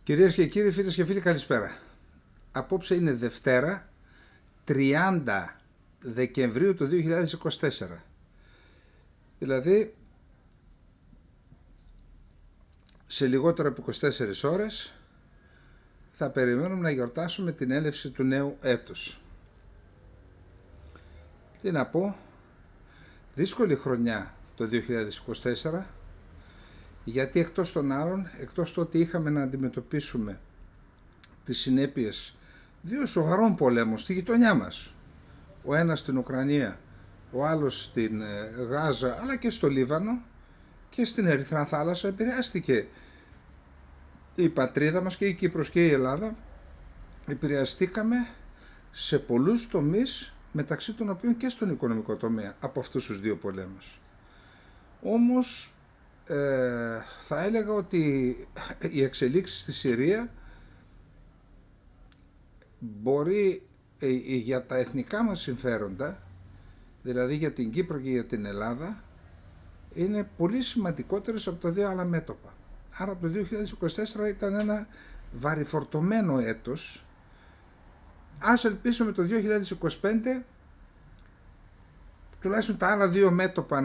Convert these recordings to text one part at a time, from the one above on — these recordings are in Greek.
Κυρίες και κύριοι, φίλες και φίλοι, καλησπέρα. Απόψε είναι Δευτέρα, 30 Δεκεμβρίου του 2024. Δηλαδή, σε λιγότερο από 24 ώρες θα περιμένουμε να γιορτάσουμε την έλευση του νέου έτους. Τι να πω, δύσκολη χρονιά το 2024, γιατί εκτός των άλλων, εκτός το ότι είχαμε να αντιμετωπίσουμε τις συνέπειες δύο σοβαρών πολέμων στη γειτονιά μας, ο ένας στην Ουκρανία, ο άλλος στην Γάζα, αλλά και στο Λίβανο και στην Ερυθρά θάλασσα, επηρεάστηκε η πατρίδα μας και η Κύπρος και η Ελλάδα. Επηρεαστήκαμε σε πολλούς τομείς, μεταξύ των οποίων και στον οικονομικό τομέα, από αυτούς τους δύο πολέμους. Όμως θα έλεγα ότι οι εξελίξεις στη Συρία μπορεί για τα εθνικά μας συμφέροντα, δηλαδή για την Κύπρο και για την Ελλάδα, είναι πολύ σημαντικότερες από τα δύο άλλα μέτωπα. Άρα το 2024 ήταν ένα βαρυφορτωμένο έτος. Ας ελπίσουμε το 2025 τουλάχιστον τα άλλα δύο μέτωπα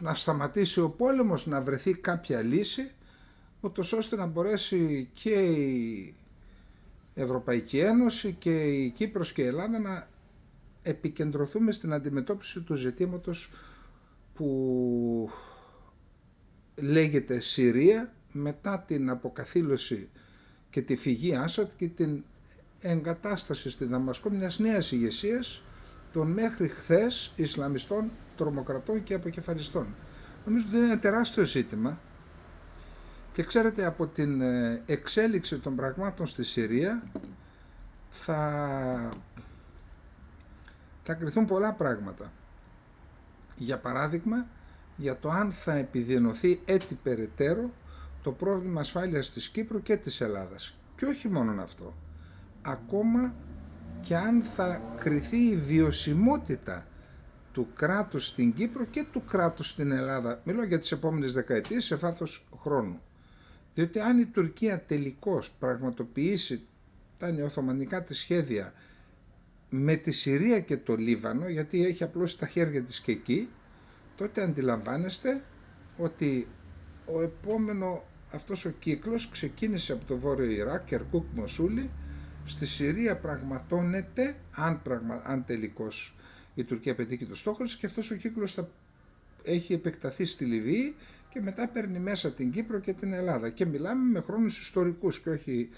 να σταματήσει ο πόλεμος, να βρεθεί κάποια λύση, ούτως ώστε να μπορέσει και η Ευρωπαϊκή Ένωση και η Κύπρος και η Ελλάδα να επικεντρωθούμε στην αντιμετώπιση του ζητήματος που λέγεται Συρία, μετά την αποκαθήλωση και τη φυγή Άσαντ και την εγκατάσταση στη Δαμασκό μιας νέας ηγεσίας των μέχρι χθες Ισλαμιστών, τρομοκρατών και αποκεφαλιστών. Νομίζω ότι είναι ένα τεράστιο ζήτημα και ξέρετε, από την εξέλιξη των πραγμάτων στη Συρία θα κριθούν πολλά πράγματα. Για παράδειγμα, για το αν θα επιδεινωθεί έτσι περαιτέρω το πρόβλημα ασφάλειας της Κύπρου και της Ελλάδας. Και όχι μόνο αυτό, ακόμα και αν θα κριθεί η βιωσιμότητα του κράτους στην Κύπρο και του κράτους στην Ελλάδα. Μιλώ για τις επόμενες δεκαετίες σε βάθος χρόνου. Διότι αν η Τουρκία τελικώς πραγματοποιήσει τα νεοοθωμανικά της σχέδια με τη Συρία και το Λίβανο, γιατί έχει απλώσει τα χέρια της και εκεί, τότε αντιλαμβάνεστε ότι ο επόμενο αυτός ο κύκλος ξεκίνησε από το Βόρειο Ιράκ, Κερκούκ, Μοσούλη, στη Συρία πραγματώνεται, αν τελικώς η Τουρκία πετύχει το στόχο της, και αυτός ο κύκλος θα έχει επεκταθεί στη Λιβύη και μετά παίρνει μέσα την Κύπρο και την Ελλάδα. Και μιλάμε με χρόνους ιστορικούς και όχι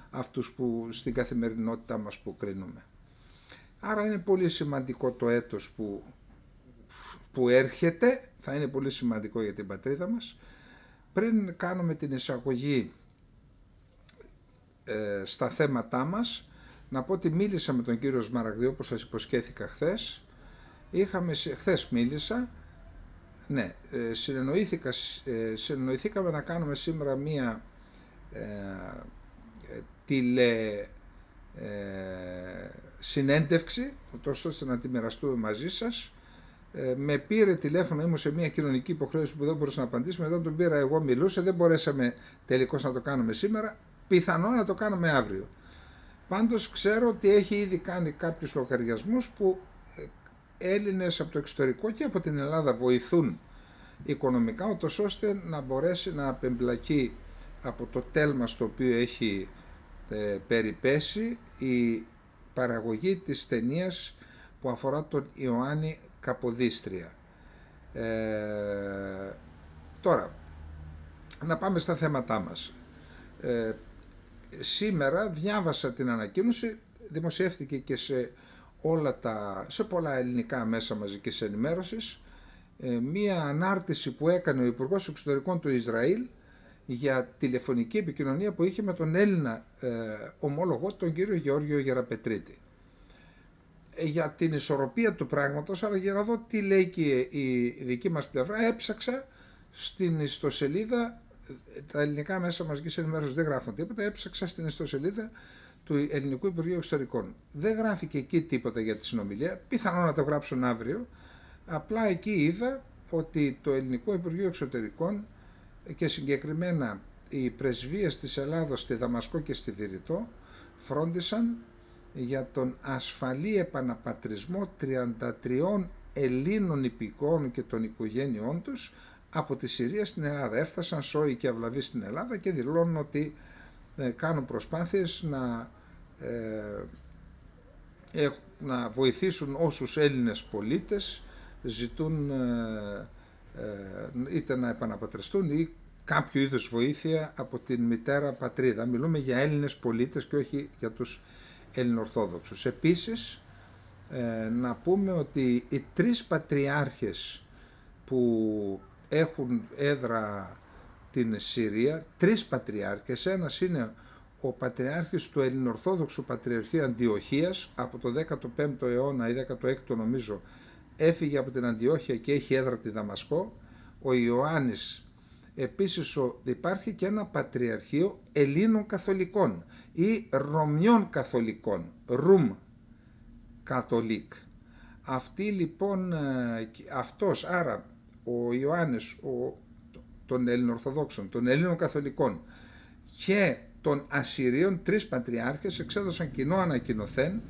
αυτούς που στην καθημερινότητά μας που κρίνουμε. Άρα είναι πολύ σημαντικό το έτος που έρχεται, θα είναι πολύ σημαντικό για την πατρίδα μας. Πριν κάνουμε την εισαγωγή στα θέματά μας, να πω ότι μίλησα με τον κύριο Σμαραγδίου, όπως σας υποσχέθηκα χθες. Χθες μίλησα, ναι, συνεννοηθήκαμε να κάνουμε σήμερα μία συνέντευξη, ώστε να τη μοιραστούμε μαζί σας. Με πήρε τηλέφωνο, ήμουν σε μια κοινωνική υποχρέωση που δεν μπορούσα να απαντήσω, μετά τον πήρα εγώ, μιλούσε, δεν μπορέσαμε τελικώς να το κάνουμε σήμερα, πιθανό να το κάνουμε αύριο. Πάντως ξέρω ότι έχει ήδη κάνει κάποιους λογαριασμούς που Έλληνες από το εξωτερικό και από την Ελλάδα βοηθούν οικονομικά, ούτως ώστε να μπορέσει να απεμπλακεί από το τέλμα στο οποίο έχει περιπέσει η παραγωγή της ταινίας που αφορά τον Ιωάννη Καποδίστρια. Τώρα, να πάμε στα θέματά μας. Σήμερα διάβασα την ανακοίνωση, δημοσιεύτηκε και σε πολλά ελληνικά μέσα μαζικής ενημέρωσης, μία ανάρτηση που έκανε ο Υπουργός Εξωτερικών του Ισραήλ για τηλεφωνική επικοινωνία που είχε με τον Έλληνα ομόλογο, τον κύριο Γεώργιο Γεραπετρίτη. Για την ισορροπία του πράγματος, αλλά για να δω τι λέει και η δική μας πλευρά, έψαξα στην ιστοσελίδα, τα ελληνικά μέσα μαζικής ενημέρωσης δεν γράφουν τίποτα, έψαξα στην ιστοσελίδα του Ελληνικού Υπουργείου Εξωτερικών. Δεν γράφει εκεί τίποτα για τη συνομιλία, πιθανόν να το γράψουν αύριο, απλά εκεί είδα ότι το Ελληνικό Υπουργείο Εξωτερικών και συγκεκριμένα οι πρεσβείες της Ελλάδος στη Δαμασκό και στη Βηρητό φρόντισαν για τον ασφαλή επαναπατρισμό 33 Ελλήνων υπηκόων και των οικογένειών τους από τη Συρία στην Ελλάδα. Έφτασαν σόοι και αυλαβοί στην Ελλάδα και δηλώνουν ότι κάνουν προσπάθειες να βοηθήσουν όσους Έλληνες πολίτες ζητούν είτε να επαναπατριστούν ή κάποιο είδους βοήθεια από την μητέρα πατρίδα. Μιλούμε για Έλληνες πολίτες και όχι για τους Ελληνοορθόδοξους. Επίσης, να πούμε ότι οι 3 πατριάρχες που έχουν έδρα την Συρία, 3 πατριάρχες, ένας είναι ο πατριάρχης του Ελληνοορθόδοξου Πατριαρχείου Αντιοχίας, από το 15ο αιώνα ή 16ο νομίζω έφυγε από την Αντιόχεια και έχει έδρα τη Δαμασκό, ο Ιωάννης. Επίσης υπάρχει και ένα πατριαρχείο Ελλήνων Καθολικών ή Ρωμιών Καθολικών, Ρουμ Καθολικ. Αυτή λοιπόν, αυτός, άρα ο Ιωάννης των Ελληνοορθοδόξων, των Ελλήνων Καθολικών και των Ασσυρίων, 3 πατριάρχες εξέδωσαν κοινό ανακοινωθέν,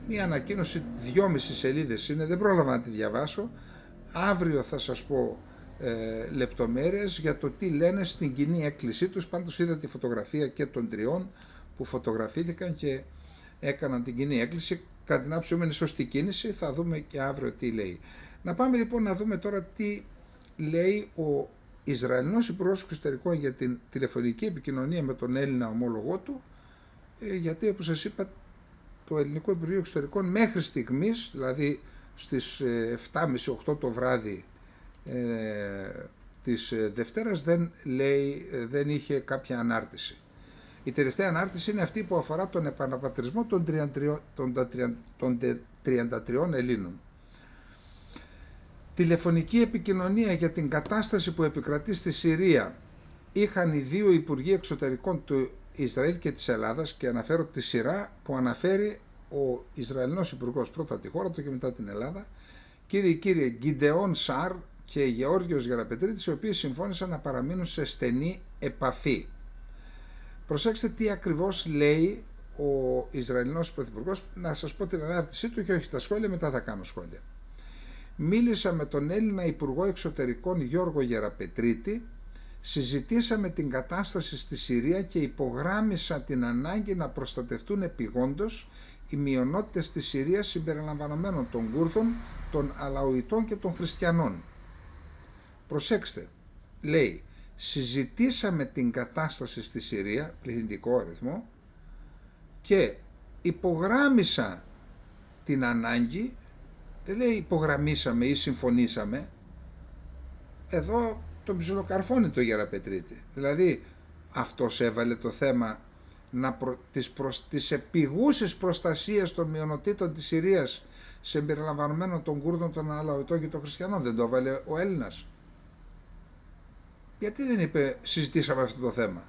μια ανακοίνωση 2,5 σελίδες είναι, δεν πρόλαβα να τη διαβάσω, αύριο θα σας πω λεπτομέρειες για το τι λένε στην κοινή έκκλησή τους. Πάντως είδα τη φωτογραφία και των 3 που φωτογραφήθηκαν και έκαναν την κοινή έκκληση. Κατά την άποψή μου είναι σωστή κίνηση, θα δούμε και αύριο τι λέει. Να πάμε λοιπόν να δούμε τώρα τι λέει ο Ισραηλινός Υπουργός Εξωτερικών για την τηλεφωνική επικοινωνία με τον Έλληνα ομόλογό του, γιατί όπως σας είπα το Ελληνικό Υπουργείο Εξωτερικών μέχρι στιγμής, δηλαδή στις 7.30-8 το βράδυ της Δευτέρας δεν είχε κάποια ανάρτηση. Η τελευταία ανάρτηση είναι αυτή που αφορά τον επαναπατρισμό των 33 Ελλήνων. Τηλεφωνική επικοινωνία για την κατάσταση που επικρατεί στη Συρία είχαν οι 2 Υπουργοί Εξωτερικών του Ισραήλ και της Ελλάδας, και αναφέρω τη σειρά που αναφέρει ο Ισραηλινός Υπουργός, πρώτα τη χώρα του και μετά την Ελλάδα, κύριε Γκιντεόν Σαρ και Γεώργιος Γεραπετρίτης, οι οποίοι συμφώνησαν να παραμείνουν σε στενή επαφή. Προσέξτε τι ακριβώς λέει ο Ισραηλινός Πρωθυπουργός, να σας πω την ανάρτησή του και όχι τα σχόλια, μετά θα κάνω σχόλια. Μίλησα με τον Έλληνα Υπουργό Εξωτερικών Γιώργο Γεραπετρίτη, συζητήσαμε την κατάσταση στη Συρία και υπογράμμισα την ανάγκη να προστατευτούν επιγόντως οι μειονότητες της Συρίας συμπεριλαμβανομένων των Κούρδων, των Αλαουιτών και των Χριστιανών. Προσέξτε, λέει, συζητήσαμε την κατάσταση στη Συρία, πληθυντικό αριθμό, και υπογράμμισα την ανάγκη, δεν λέει υπογραμμίσαμε ή συμφωνήσαμε, εδώ τον ψιλοκαρφώνει το Γεραπετρίτη. Δηλαδή αυτός έβαλε το θέμα της επιγούσης προστασίας των μειονοτήτων της Συρίας συμπεριλαμβανομένων των Κούρδων, των Αλαουιτών και των Χριστιανών. Δεν το έβαλε ο Έλληνας? Γιατί δεν είπε συζητήσαμε αυτό το θέμα?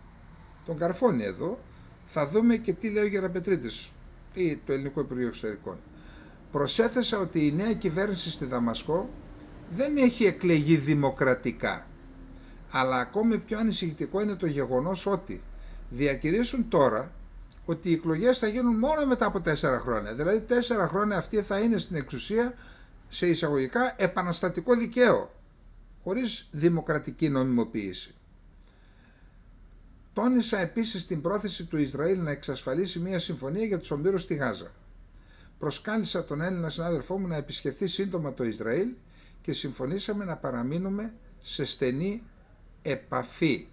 Τον καρφώνει εδώ. Θα δούμε και τι λέει ο Γεραπετρίτης ή το Ελληνικό Υπουργείο Εξωτερικών. Προσέθεσα ότι η νέα κυβέρνηση στη Δαμασκό δεν έχει εκλεγεί δημοκρατικά. Αλλά ακόμη πιο ανησυχητικό είναι το γεγονός ότι διακηρύσουν τώρα ότι οι εκλογές θα γίνουν μόνο μετά από 4 χρόνια. Δηλαδή 4 χρόνια αυτοί θα είναι στην εξουσία σε εισαγωγικά επαναστατικό δικαίο, χωρίς δημοκρατική νομιμοποίηση. Τόνισα επίσης την πρόθεση του Ισραήλ να εξασφαλίσει μια συμφωνία για τους ομήρους στη Γάζα. Προσκάλεσα τον Έλληνα συνάδελφό μου να επισκεφθεί σύντομα το Ισραήλ και συμφωνήσαμε να παραμείνουμε σε στενή επαφή.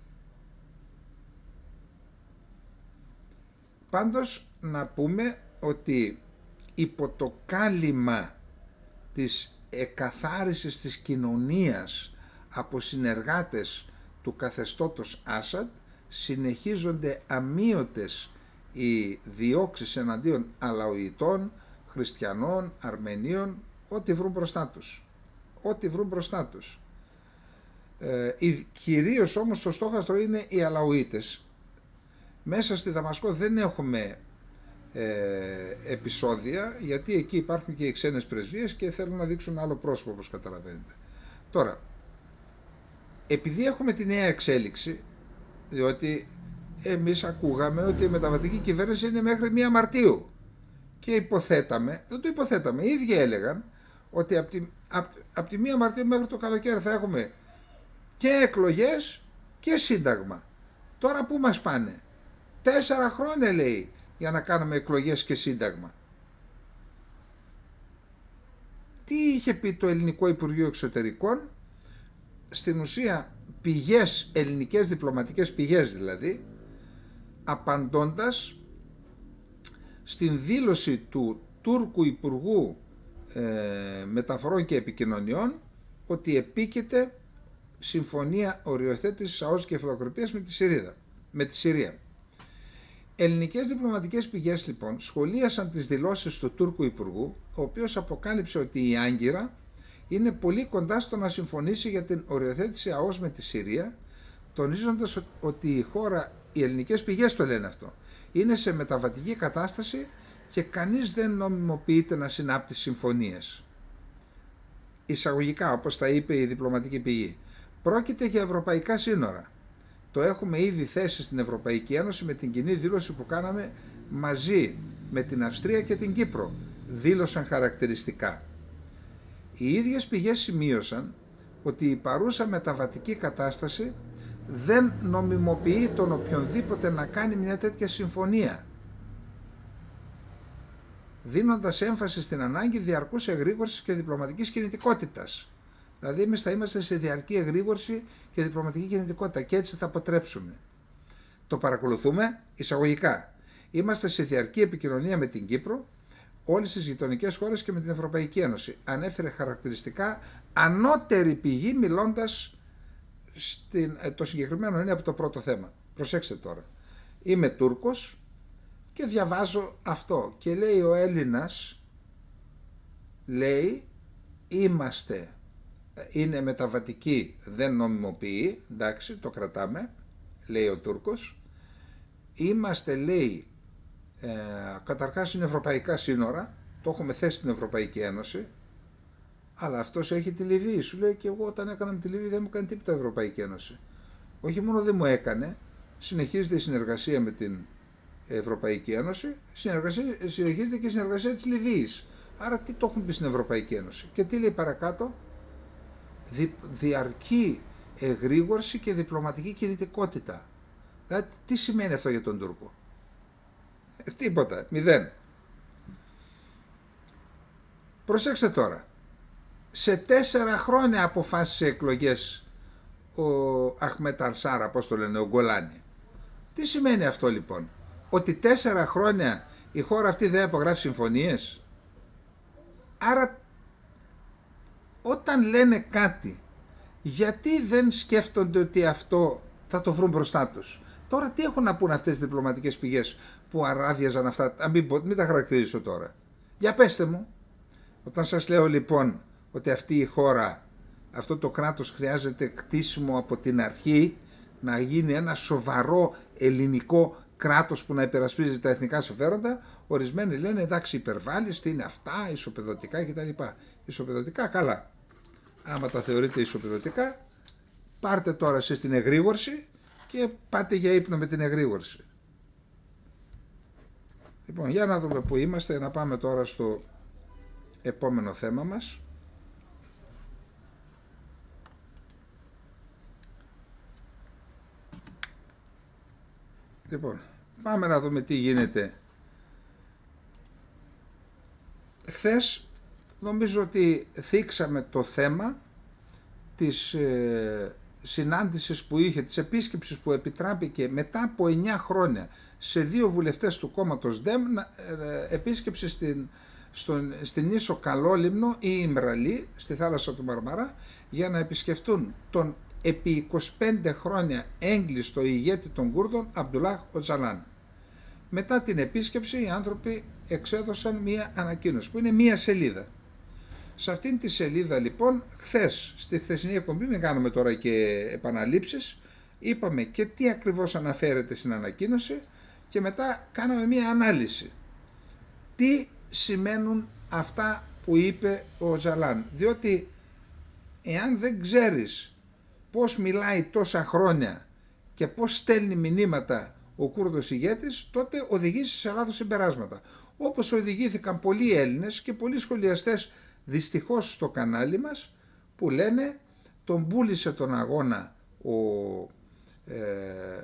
Πάντως να πούμε ότι υπό το κάλυμα της εκαθάρισης της κοινωνίας από συνεργάτες του καθεστώτος Άσαντ συνεχίζονται αμείωτες οι διώξεις εναντίον Αλαουιτών, Χριστιανών, Αρμενίων, ό,τι βρουν μπροστά τους. Ό,τι βρουν μπροστά τους. Κυρίως όμως το στόχαστρο είναι οι Αλαουίτες. Μέσα στη Δαμασκό δεν έχουμε επεισόδια, γιατί εκεί υπάρχουν και οι ξένες πρεσβείες και θέλουν να δείξουν άλλο πρόσωπο, όπως καταλαβαίνετε. Τώρα, επειδή έχουμε τη νέα εξέλιξη, διότι εμείς ακούγαμε ότι η μεταβατική κυβέρνηση είναι μέχρι 1 Μαρτίου και υποθέταμε, δεν το υποθέταμε, οι ίδιοι έλεγαν ότι από τη 1 Μαρτίου μέχρι το καλοκαίρι θα έχουμε και εκλογές και σύνταγμα. Τώρα πού μας πάνε? 4 χρόνια λέει για να κάνουμε εκλογές και σύνταγμα. Τι είχε πει το Ελληνικό Υπουργείο Εξωτερικών? Στην ουσία πηγές, ελληνικές διπλωματικές πηγές δηλαδή, απαντώντας στην δήλωση του Τούρκου Υπουργού Μεταφορών και Επικοινωνιών ότι επίκειται συμφωνία οριοθέτησης ΑΟΣ και κεφαλοκρηπίας με τη Συρία. Ελληνικές διπλωματικές πηγές λοιπόν σχολίασαν τις δηλώσεις του Τούρκου Υπουργού, ο οποίος αποκάλυψε ότι η Άγκυρα είναι πολύ κοντά στο να συμφωνήσει για την οριοθέτηση ΑΟΣ με τη Συρία, τονίζοντας ότι η χώρα, οι ελληνικές πηγές το λένε αυτό, είναι σε μεταβατική κατάσταση και κανείς δεν νομιμοποιείται να συνάπτει συμφωνίες. Εισαγωγικά, όπως τα είπε η διπλωματική πηγή, πρόκειται για ευρωπαϊκά σύνορα. Το έχουμε ήδη θέσει στην Ευρωπαϊκή Ένωση με την κοινή δήλωση που κάναμε μαζί με την Αυστρία και την Κύπρο, δήλωσαν χαρακτηριστικά. Οι ίδιες πηγές σημείωσαν ότι η παρούσα μεταβατική κατάσταση δεν νομιμοποιεί τον οποιονδήποτε να κάνει μια τέτοια συμφωνία, δίνοντας έμφαση στην ανάγκη διαρκούς εγρήγορσης και διπλωματικής κινητικότητας. Δηλαδή εμείς θα είμαστε σε διαρκή εγρήγορση και διπλωματική κινητικότητα και έτσι θα αποτρέψουμε. Το παρακολουθούμε εισαγωγικά. Είμαστε σε διαρκή επικοινωνία με την Κύπρο, όλες τις γειτονικές χώρες και με την Ευρωπαϊκή Ένωση. Ανέφερε χαρακτηριστικά ανώτερη πηγή μιλώντας το συγκεκριμένο είναι από το πρώτο θέμα. Προσέξτε τώρα. Είμαι Τούρκος και διαβάζω αυτό και λέει ο Έλληνας, λέει είναι μεταβατική, δεν νομιμοποιεί, εντάξει το κρατάμε, λέει ο Τούρκος, είμαστε λέει καταρχάς είναι ευρωπαϊκά σύνορα, το έχουμε θέσει στην Ευρωπαϊκή Ένωση, αλλά αυτός έχει τη Λιβύη, σου λέει και εγώ όταν έκανα με τη Λιβύη δεν μου έκανε τίποτα η Ευρωπαϊκή Ένωση. Όχι μόνο δεν μου έκανε, συνεχίζεται η συνεργασία με την Ευρωπαϊκή Ένωση, συνεχίζεται και η συνεργασία της Λιβύης. Άρα τι το έχουν πει στην Ευρωπαϊκή Ένωση. Και τι λέει παρακάτω? Διαρκή εγρήγορση και διπλωματική κινητικότητα. Δηλαδή τι σημαίνει αυτό για τον Τούρκο? Τίποτα, 0. Προσέξτε τώρα. Σε 4 χρόνια αποφάσισε εκλογές ο Αχμέτ Αλσάρα, πώς το λένε, ο Γκολάνη. Τι σημαίνει αυτό λοιπόν? Ότι 4 χρόνια η χώρα αυτή δεν υπογράφει συμφωνίες? Άρα όταν λένε κάτι, γιατί δεν σκέφτονται ότι αυτό θα το βρουν μπροστά τους? Τώρα τι έχουν να πούν αυτές οι διπλωματικές πηγές που αράδιαζαν αυτά? Μην τα χαρακτηρίσω τώρα. Για πέστε μου. Όταν σας λέω λοιπόν ότι αυτή η χώρα, αυτό το κράτος χρειάζεται κτίσιμο από την αρχή, να γίνει ένα σοβαρό ελληνικό κράτος που να υπερασπίζει τα εθνικά συμφέροντα, ορισμένοι λένε εντάξει υπερβάλλεις, τι είναι αυτά, ισοπεδωτικά κτλ. Ισοπεδωτικά καλά. Άμα τα θεωρείτε ισοπεδωτικά, πάρτε τώρα εσείς την εγρήγορση και πάτε για ύπνο με την εγρήγορση. Λοιπόν, για να δούμε που είμαστε, να πάμε τώρα στο επόμενο θέμα μας. Λοιπόν, πάμε να δούμε τι γίνεται. Χθες νομίζω ότι θίξαμε το θέμα της συνάντησης που είχε, της επίσκεψης που επιτράπηκε μετά από 9 χρόνια σε 2 βουλευτές του κόμματος ΔΕΜ επίσκεψη στην ίσο Καλόλυμνο ή Ιμραλή, στη θάλασσα του Μαρμαρά, για να επισκεφτούν τον επί 25 χρόνια έγκλειστο ηγέτη των Κούρδων Αμπτουλάχ Οτζαλάν. Μετά την επίσκεψη οι άνθρωποι εξέδωσαν μία ανακοίνωση που είναι μία σελίδα. Σε αυτήν τη σελίδα λοιπόν χθες, στη χθεσινή εκπομπή, μην κάνουμε τώρα και επαναλήψεις, είπαμε και τι ακριβώς αναφέρεται στην ανακοίνωση και μετά κάναμε μία ανάλυση. Τι σημαίνουν αυτά που είπε ο Οτζαλάν, διότι εάν δεν ξέρεις πώς μιλάει τόσα χρόνια και πώς στέλνει μηνύματα ο Κούρδος ηγέτης, τότε οδηγήσει σε λάθος συμπεράσματα. Όπως οδηγήθηκαν πολλοί Έλληνες και πολλοί σχολιαστές δυστυχώς στο κανάλι μας, που λένε τον πούλησε τον αγώνα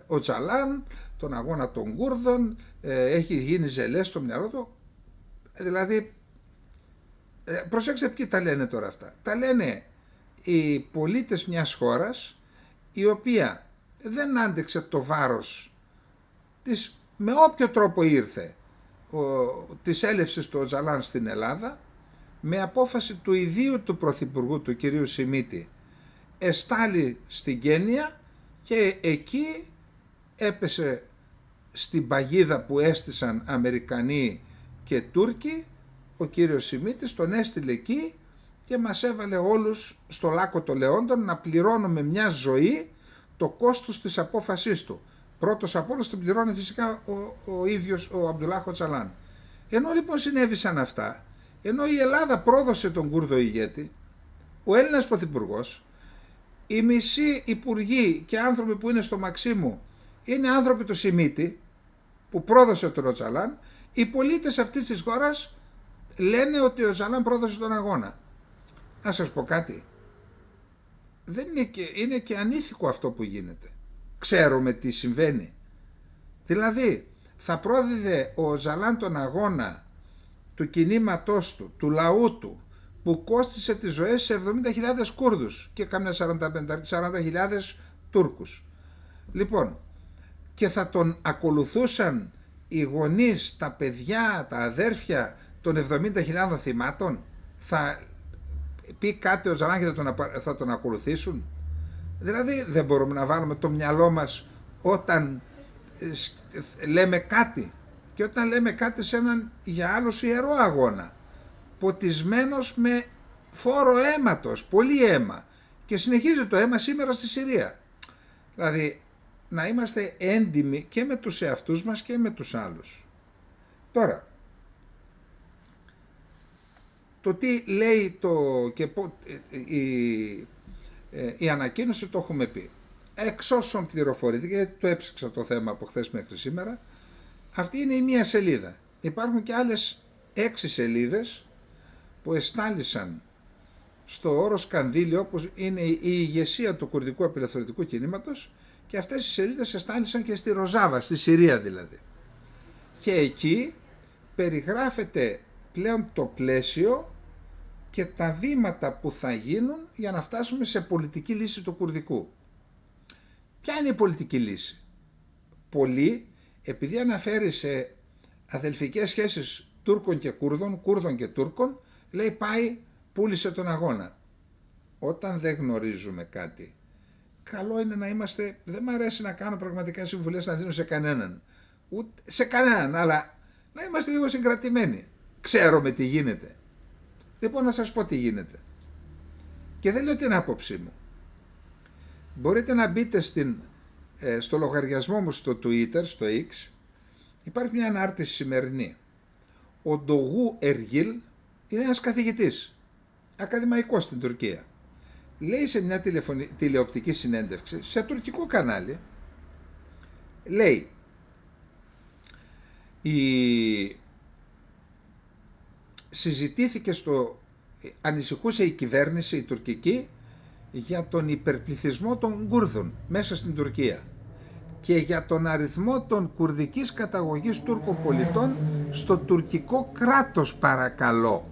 ο Τσαλάν, τον αγώνα των Κούρδων, έχει γίνει ζελές στο μυαλό του. Δηλαδή, προσέξτε ποιοι τα λένε τώρα αυτά. Τα λένε οι πολίτες μιας χώρας η οποία δεν άντεξε το βάρος της, με όποιο τρόπο ήρθε, της έλευσης του Οτζαλάν στην Ελλάδα, με απόφαση του ιδίου του Πρωθυπουργού, του κυρίου Σιμίτη, εστάλει στην Κένια και εκεί έπεσε στην παγίδα που έστησαν Αμερικανοί και Τούρκοι. Ο κύριος Σιμίτης τον έστειλε εκεί και μας έβαλε όλους στο λάκκο των Λεόντων να πληρώνουμε μια ζωή το κόστος της απόφασής του. Πρώτος από όλους τον πληρώνει φυσικά ο ίδιος ο Αμπτουλάχ Οτσαλάν. Ενώ λοιπόν συνέβησαν αυτά, ενώ η Ελλάδα πρόδωσε τον Κούρδο ηγέτη, ο Έλληνας Πρωθυπουργός, οι μισοί υπουργοί και άνθρωποι που είναι στο Μαξίμου είναι άνθρωποι του Σιμίτη που πρόδωσε τον Οτσαλάν, οι πολίτες αυτής της χώρας λένε ότι ο Οτσαλάν πρόδωσε τον αγώνα. Να σας πω κάτι, δεν είναι και ανήθικο αυτό που γίνεται. Ξέρουμε τι συμβαίνει. Δηλαδή θα πρόδιδε ο Οτσαλάν τον αγώνα του κινήματός του, του λαού του, που κόστισε τις ζωές σε 70.000 Κούρδους και κάμια 40.000 Τούρκους. Λοιπόν, και θα τον ακολουθούσαν οι γονείς, τα παιδιά, τα αδέρφια των 70.000 θυμάτων. Θα πει κάτι ο Τζαλάν και θα τον ακολουθήσουν. Δηλαδή δεν μπορούμε να βάλουμε το μυαλό μας όταν λέμε κάτι, και όταν λέμε κάτι σε έναν για άλλους ιερό αγώνα, ποτισμένος με φόρο αίματος, πολύ αίμα, και συνεχίζει το αίμα σήμερα στη Συρία. Δηλαδή να είμαστε έντιμοι και με τους εαυτούς μας και με τους άλλους. Τώρα, το τι λέει η ανακοίνωση το έχουμε πει. Εξ όσων πληροφορήθηκε, γιατί το έψαξα το θέμα από χθες μέχρι σήμερα, αυτή είναι η μία σελίδα. Υπάρχουν και άλλες 6 σελίδες που εστάλησαν στο όρο Σκανδήλιο, όπως είναι η ηγεσία του κουρδικού απελευθερωτικού κινήματος, και αυτές οι σελίδες εστάλησαν και στη Ροζάβα, στη Συρία δηλαδή. Και εκεί περιγράφεται πλέον το πλαίσιο και τα βήματα που θα γίνουν για να φτάσουμε σε πολιτική λύση του κουρδικού. Ποια είναι η πολιτική λύση? Πολλοί, επειδή αναφέρει σε αδελφικές σχέσεις Τούρκων και Κούρδων, Κούρδων και Τούρκων, λέει πάει, πούλησε τον αγώνα. Όταν δεν γνωρίζουμε κάτι, καλό είναι να είμαστε, δεν μ' αρέσει να κάνω πραγματικά συμβουλές να δίνω σε κανέναν, ούτε σε κανέναν, αλλά να είμαστε λίγο συγκρατημένοι. Ξέρουμε τι γίνεται. Λοιπόν, να σας πω τι γίνεται. Και δεν λέω την άποψή μου. Μπορείτε να μπείτε στο λογαριασμό μου στο Twitter, στο X, υπάρχει μια ανάρτηση σημερινή. Ο Ντογού Εργίλ είναι ένας καθηγητής, ακαδημαϊκός στην Τουρκία. Λέει σε μια τηλεοπτική συνέντευξη, σε τουρκικό κανάλι, λέει συζητήθηκε ανησυχούσε η κυβέρνηση η τουρκική για τον υπερπληθυσμό των Κούρδων μέσα στην Τουρκία και για τον αριθμό των κουρδικής καταγωγής Τούρκων πολιτών στο τουρκικό κράτος, παρακαλώ.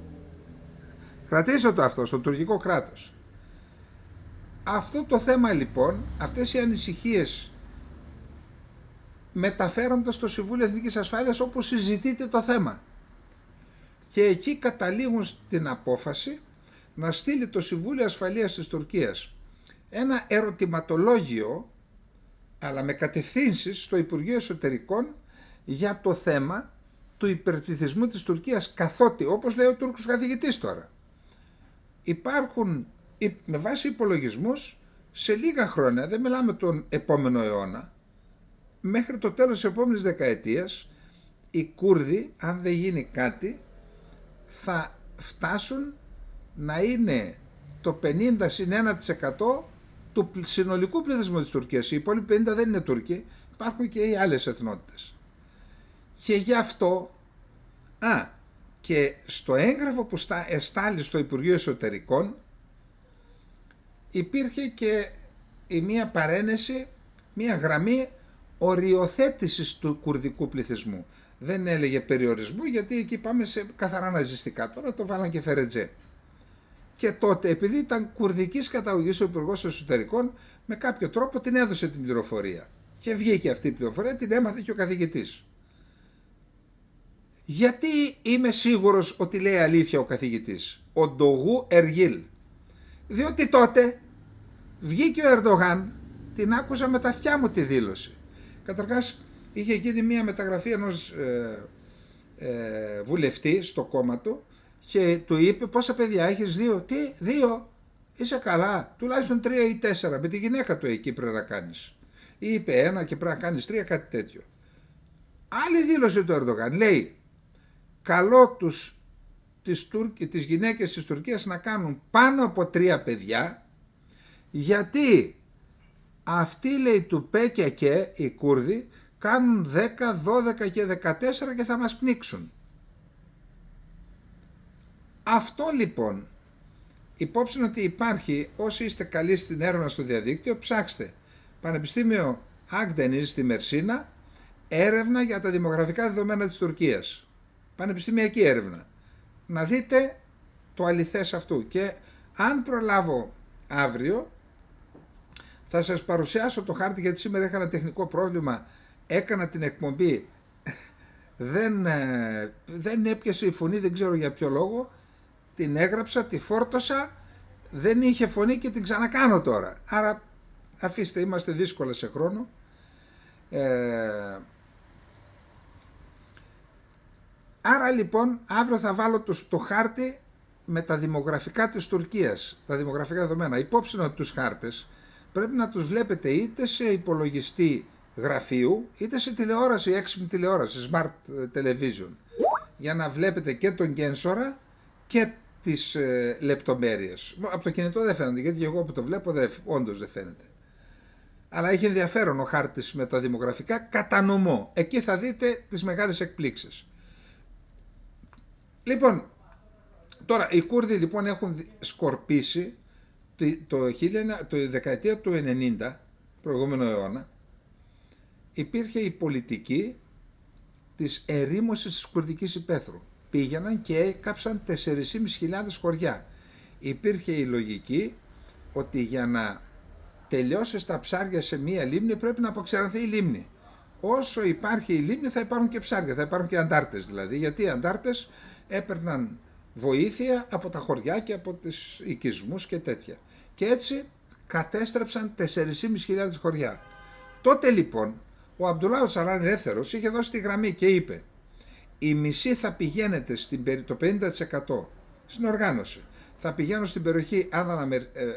Κρατήστε το αυτό, στο τουρκικό κράτος. Αυτό το θέμα λοιπόν, αυτές οι ανησυχίες μεταφέρονται στο Συμβούλιο Εθνικής Ασφάλειας όπου συζητείται το θέμα. Και εκεί καταλήγουν στην απόφαση να στείλει το Συμβούλιο Ασφαλείας της Τουρκίας ένα ερωτηματολόγιο, αλλά με κατευθύνσεις στο Υπουργείο Εσωτερικών, για το θέμα του υπερπληθυσμού της Τουρκίας, καθότι, όπως λέει ο Τούρκος καθηγητής τώρα, υπάρχουν με βάση υπολογισμούς σε λίγα χρόνια, δεν μιλάμε τον επόμενο αιώνα, μέχρι το τέλος της επόμενης δεκαετίας, οι Κούρδοι, αν δεν γίνει κάτι, θα φτάσουν να είναι το 50-1% του συνολικού πληθυσμού της Τουρκίας. Οι υπόλοιποι 50 δεν είναι Τούρκοι, υπάρχουν και οι άλλες εθνότητες. Και γι' αυτό, και στο έγγραφο που εστάλει στο Υπουργείο Εσωτερικών υπήρχε και μία παρένεση, μία γραμμή οριοθέτησης του κουρδικού πληθυσμού. Δεν έλεγε περιορισμού, γιατί εκεί πάμε σε καθαρά ναζιστικά. Τώρα το βάλαν και Φερετζέ. Και τότε, επειδή ήταν κουρδικής καταγωγής ο Υπουργός Εσωτερικών, με κάποιο τρόπο την έδωσε την πληροφορία. Και βγήκε αυτή η πληροφορία, την έμαθε και ο καθηγητής. Γιατί είμαι σίγουρος ότι λέει αλήθεια ο καθηγητής? Ο Ντογού Εργίλ. Διότι τότε βγήκε ο Ερντογάν, την άκουσα με τα αυτιά μου τη δήλωση. Καταρχάς είχε γίνει μια μεταγραφή ενός βουλευτή στο κόμμα του και του είπε πόσα παιδιά έχεις? 2. Τι? 2? Είσαι καλά? Τουλάχιστον 3 ή 4. Με τη γυναίκα του εκεί πρέπει να κάνεις. Ή είπε 1 και πρέπει να κάνεις 3, κάτι τέτοιο. Άλλη δήλωση του Ερντογάν λέει καλό τις γυναίκες της Τουρκίας να κάνουν πάνω από 3 παιδιά, γιατί αυτοί, λέει, του ΠΚΚ, οι Κούρδοι, κάνουν 10, 12 και 14 και θα μας πνίξουν. Αυτό λοιπόν, υπόψη ότι υπάρχει, όσοι είστε καλοί στην έρευνα στο διαδίκτυο, ψάξτε Πανεπιστήμιο Akdeniz στη Μερσίνα, έρευνα για τα δημογραφικά δεδομένα της Τουρκίας. Πανεπιστημιακή έρευνα. Να δείτε το αληθές αυτού. Και αν προλάβω αύριο, θα σας παρουσιάσω το χάρτη, γιατί σήμερα είχα ένα τεχνικό πρόβλημα. Έκανα την εκπομπή, δεν έπιασε η φωνή, δεν ξέρω για ποιο λόγο. Την έγραψα, τη φόρτωσα, δεν είχε φωνή και την ξανακάνω τώρα. Άρα αφήστε, είμαστε δύσκολα σε χρόνο. Άρα λοιπόν αύριο θα βάλω το χάρτη με τα δημογραφικά της Τουρκίας, τα δημογραφικά δεδομένα. Υπόψη ότι τους χάρτες πρέπει να τους βλέπετε είτε σε υπολογιστή γραφείου είτε σε τηλεόραση, έξυπνη τηλεόραση, smart television, για να βλέπετε και τον Γκένσορα και τις λεπτομέρειες. Από το κινητό δεν φαίνεται, γιατί εγώ που το βλέπω όντως δεν φαίνεται. Αλλά έχει ενδιαφέρον ο χάρτης με τα δημογραφικά κατά νομό. Εκεί θα δείτε τις μεγάλες εκπλήξεις. Λοιπόν, τώρα οι Κούρδοι λοιπόν έχουν σκορπίσει το δεκαετία του 90, προηγούμενο αιώνα, υπήρχε η πολιτική της ερήμωσης της κουρδικής υπαίθρου. Πήγαιναν και έκαψαν 4.500 χωριά. Υπήρχε η λογική ότι για να τελειώσεις τα ψάρια σε μία λίμνη πρέπει να αποξεραθεί η λίμνη. Όσο υπάρχει η λίμνη θα υπάρχουν και ψάρια, θα υπάρχουν και αντάρτες δηλαδή, γιατί οι αντάρτες έπαιρναν βοήθεια από τα χωριά και από τις οικισμούς και τέτοια. Και έτσι κατέστρεψαν 4.500 χωριά. Τότε λοιπόν ο Αμπτουλά Οτσαλάν ελεύθερος είχε δώσει τη γραμμή και είπε η μισή θα πηγαίνετε το 50% στην οργάνωση. Θα πηγαίνω στην περιοχή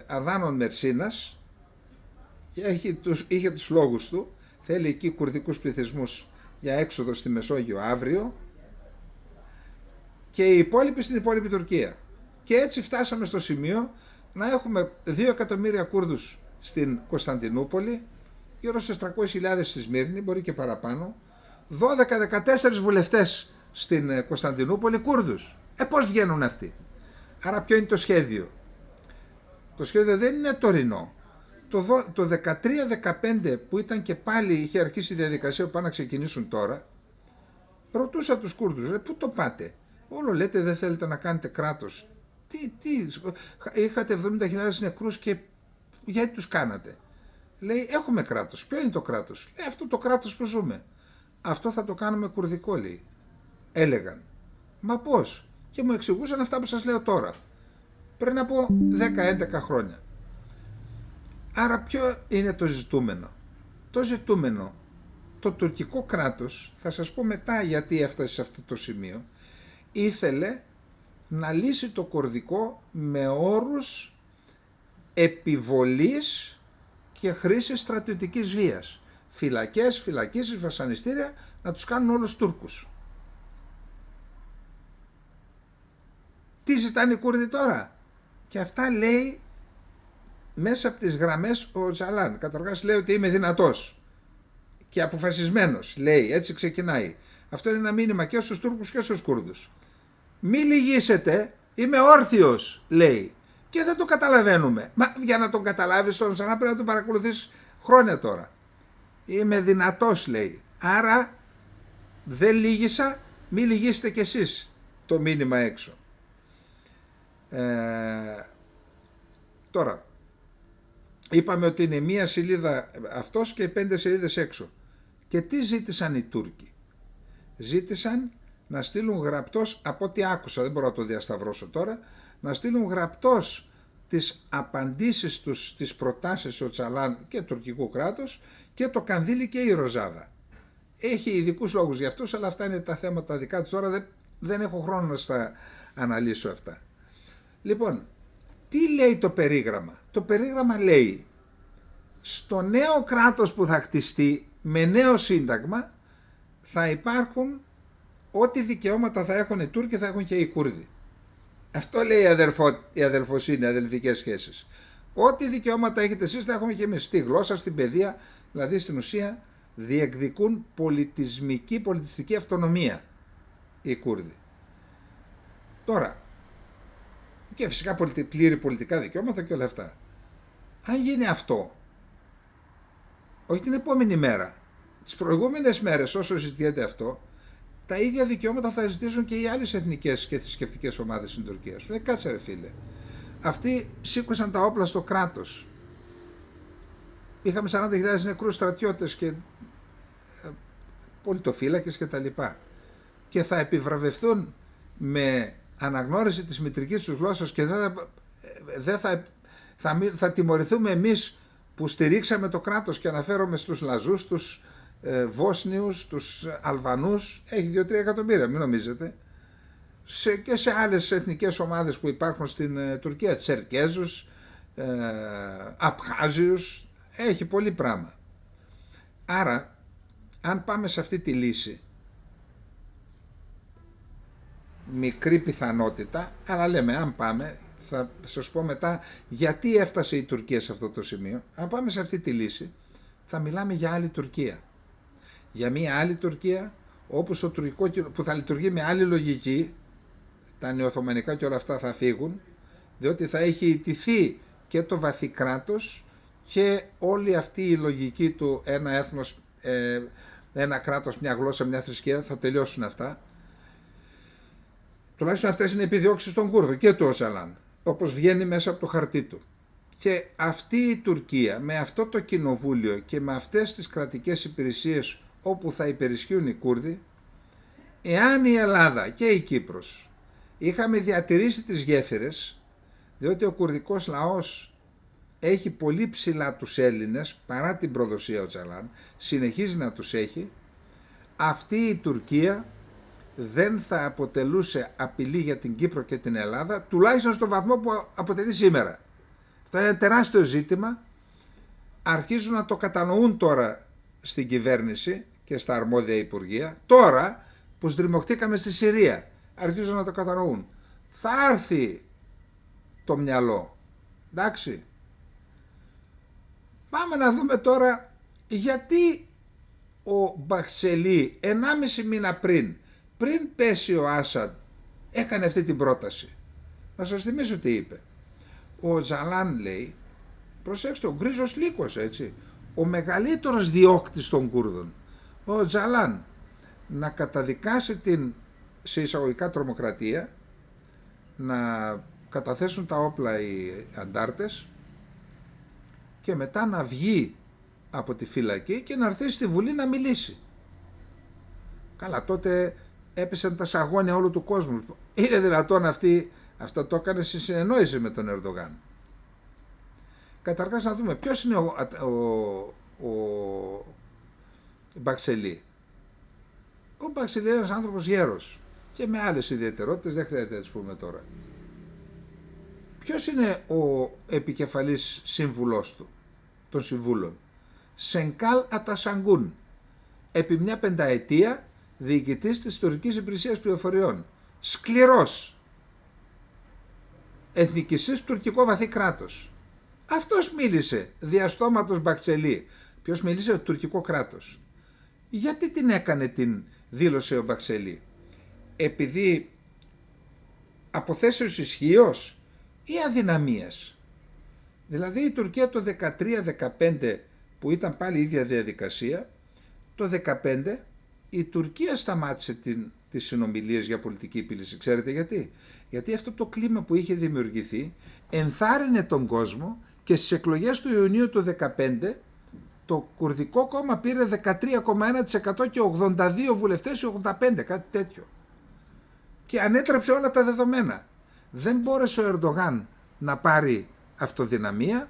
Αδάνων Μερσίνας, είχε τους λόγους του, θέλει εκεί κουρδικούς πληθυσμούς για έξοδο στη Μεσόγειο αύριο, και οι υπόλοιποι στην υπόλοιπη Τουρκία. Και έτσι φτάσαμε στο σημείο να έχουμε 2 εκατομμύρια Κούρδους στην Κωνσταντινούπολη, γύρω στις 300.000 στη Σμύρνη, μπορεί και παραπάνω, 12-14 βουλευτές στην Κωνσταντινούπολη Κούρδους. Πώς βγαίνουν αυτοί? Άρα ποιο είναι το σχέδιο? Το σχέδιο δεν είναι τωρινό. Το 13-15 που ήταν και πάλι είχε αρχίσει η διαδικασία που πάνε να ξεκινήσουν τώρα, ρωτούσα τους Κούρδους, πού το πάτε? Όλο λέτε δεν θέλετε να κάνετε κράτος. Είχατε 70.000 νεκρούς και γιατί τους κάνατε? Λέει έχουμε κράτος. Ποιο είναι το κράτος? Λέει αυτό το κράτος που ζούμε. Αυτό θα το κάνουμε κουρδικό, λέει. Έλεγαν. Μα πώς? Και μου εξηγούσαν αυτά που σας λέω τώρα. Πριν από 10-11 χρόνια. Άρα ποιο είναι το ζητούμενο? Το ζητούμενο, το τουρκικό κράτος, θα σας πω μετά γιατί έφτασε σε αυτό το σημείο, ήθελε να λύσει το κουρδικό με όρους επιβολής και χρήσης στρατιωτικής βίας. Φυλακές, φυλακίσεις, βασανιστήρια, να τους κάνουν όλους Τούρκους. Τι ζητάνε οι Κούρδοι τώρα? Και αυτά λέει μέσα από τις γραμμές ο Οτζαλάν καταρχάς λέει ότι είμαι δυνατός και αποφασισμένος, λέει, έτσι ξεκινάει. Αυτό είναι ένα μήνυμα και στους Τούρκους και στους Κούρδους. Μη λυγίσετε, είμαι όρθιος, λέει. Και δεν το καταλαβαίνουμε. Μα για να τον καταλάβεις τον Οτζαλάν πρέπει να τον παρακολουθείς χρόνια τώρα. Είμαι δυνατός, λέει. Άρα δεν λύγησα, μη λυγίσετε κι εσείς. Το μήνυμα έξω. Τώρα, είπαμε ότι είναι μία σελίδα αυτός και 5 σελίδες έξω. Και τι ζήτησαν οι Τούρκοι? Ζήτησαν να στείλουν γραπτός, από ό,τι άκουσα, δεν μπορώ να το διασταυρώσω τώρα, να στείλουν γραπτός τις απαντήσεις τους στις προτάσεις ο Οτζαλάν και τουρκικού κράτους και το Κανδύλι και η Ροζάδα. Έχει ειδικούς λόγους για αυτούς, αλλά αυτά είναι τα θέματα δικά τους. Τώρα δεν έχω χρόνο να στα αναλύσω αυτά. Λοιπόν, τι λέει το περίγραμμα? Το περίγραμμα λέει, στο νέο κράτος που θα χτιστεί με νέο σύνταγμα θα υπάρχουν ό,τι δικαιώματα θα έχουν οι Τούρκοι θα έχουν και οι Κούρδοι. Αυτό λέει η αδελφοσύνη, αδελφικές σχέσεις. Ό,τι δικαιώματα έχετε εσείς θα έχουμε και εμείς. Στη γλώσσα, στην παιδεία, δηλαδή στην ουσία διεκδικούν πολιτιστική αυτονομία οι Κούρδοι. Τώρα, και φυσικά πλήρη πολιτικά δικαιώματα και όλα αυτά. Αν γίνει αυτό, όχι την επόμενη μέρα, τις προηγούμενες μέρες όσο ζητιέται αυτό, τα ίδια δικαιώματα θα ζητήσουν και οι άλλες εθνικές και θρησκευτικές ομάδες στην Τουρκία. Σου λέει, κάτσε ρε φίλε, αυτοί σήκωσαν τα όπλα στο κράτος. Είχαμε 40.000 νεκρούς στρατιώτες και πολιτοφύλακες και τα λοιπά. Και θα επιβραβευθούν με αναγνώριση της μητρικής τους γλώσσας και θα τιμωρηθούμε εμείς που στηρίξαμε το κράτος, και αναφέρομαι στους Λαζούς, τους Βόσνιους, τους Αλβανούς, έχει 2-3 εκατομμύρια, μην νομίζετε, και σε άλλες εθνικές ομάδες που υπάρχουν στην Τουρκία, Τσερκέζους, Απχάζιους, έχει πολύ πράγμα. Άρα, αν πάμε σε αυτή τη λύση, μικρή πιθανότητα, αλλά λέμε αν πάμε, θα σας πω μετά γιατί έφτασε η Τουρκία σε αυτό το σημείο. Αν πάμε σε αυτή τη λύση, θα μιλάμε για άλλη Τουρκία. Για μια άλλη Τουρκία, όπως το τουρκικό, που θα λειτουργεί με άλλη λογική, τα νεοοθωμανικά και όλα αυτά θα φύγουν, διότι θα έχει ιτηθεί και το βαθύ κράτος και όλη αυτή η λογική του ένα έθνος, ένα κράτος, μια γλώσσα, μια θρησκεία, θα τελειώσουν αυτά. Τουλάχιστον αυτές είναι οι επιδιώξεις των Κούρδων και του Οτζαλάν, όπως βγαίνει μέσα από το χαρτί του. Και αυτή η Τουρκία, με αυτό το κοινοβούλιο και με αυτές τις κρατικές υπηρεσίες όπου θα υπερισχύουν οι Κούρδοι, εάν η Ελλάδα και η Κύπρος είχαμε διατηρήσει τις γέφυρες, διότι ο κουρδικός λαός έχει πολύ ψηλά τους Έλληνες, παρά την προδοσία Οτζαλάν, συνεχίζει να τους έχει, αυτή η Τουρκία δεν θα αποτελούσε απειλή για την Κύπρο και την Ελλάδα, τουλάχιστον στο βαθμό που αποτελεί σήμερα. Αυτό είναι ένα τεράστιο ζήτημα. Αρχίζουν να το κατανοούν τώρα στην κυβέρνηση και στα αρμόδια υπουργεία. Τώρα που στριμωχτήκαμε στη Συρία, αρχίζουν να το κατανοούν. Θα έρθει το μυαλό. Εντάξει. Πάμε να δούμε τώρα γιατί ο Μπαχτσελή 1,5 μήνα πριν πέσει ο Άσαντ, έκανε αυτή την πρόταση. Να σας θυμίσω τι είπε. Ο Οτζαλάν λέει, προσέξτε, ο γκρίζος λύκος, έτσι, ο μεγαλύτερος διώκτης των Κούρδων, ο Οτζαλάν, να καταδικάσει την, σε εισαγωγικά, τρομοκρατία, να καταθέσουν τα όπλα οι αντάρτες και μετά να βγει από τη φυλακή και να έρθει στη Βουλή να μιλήσει. Καλά, τότε έπεσαν τα σαγόνια όλου του κόσμου. Είναι δυνατόν αυτό το έκανε σε συνεννόηση με τον Ερντογάν. Καταρχάς να δούμε ποιος είναι ο Μπαχτσελή. Ο Μπαχτσελή είναι ένας άνθρωπος γέρος και με άλλες ιδιαιτερότητες, δεν χρειάζεται να τις πούμε τώρα. Ποιος είναι ο επικεφαλής σύμβουλός του, των συμβούλων? Σενκάλ Ατασαγκούν, επί μια πενταετία διοικητής της τουρκικής υπηρεσίας πληροφοριών. Σκληρός. Εθνικιστής, τουρκικό βαθύ κράτος. Αυτός μίλησε, διαστόματος Μπαξελή. Ποιος μίλησε? Το τουρκικό κράτος. Γιατί την έκανε την δήλωση ο Μπαξελή? Επειδή αποθέσεως ισχύος ή αδυναμίας? Δηλαδή η Τουρκία το 13-15 που ήταν πάλι η ίδια διαδικασία, το 15 η Τουρκία σταμάτησε τις συνομιλίες για πολιτική επίλυση. Ξέρετε γιατί? Γιατί αυτό το κλίμα που είχε δημιουργηθεί ενθάρρυνε τον κόσμο και στις εκλογές του Ιουνίου του 15 το Κουρδικό κόμμα πήρε 13,1% και 82 βουλευτές ή 85, κάτι τέτοιο. Και ανέτρεψε όλα τα δεδομένα. Δεν μπόρεσε ο Ερντογάν να πάρει αυτοδυναμία,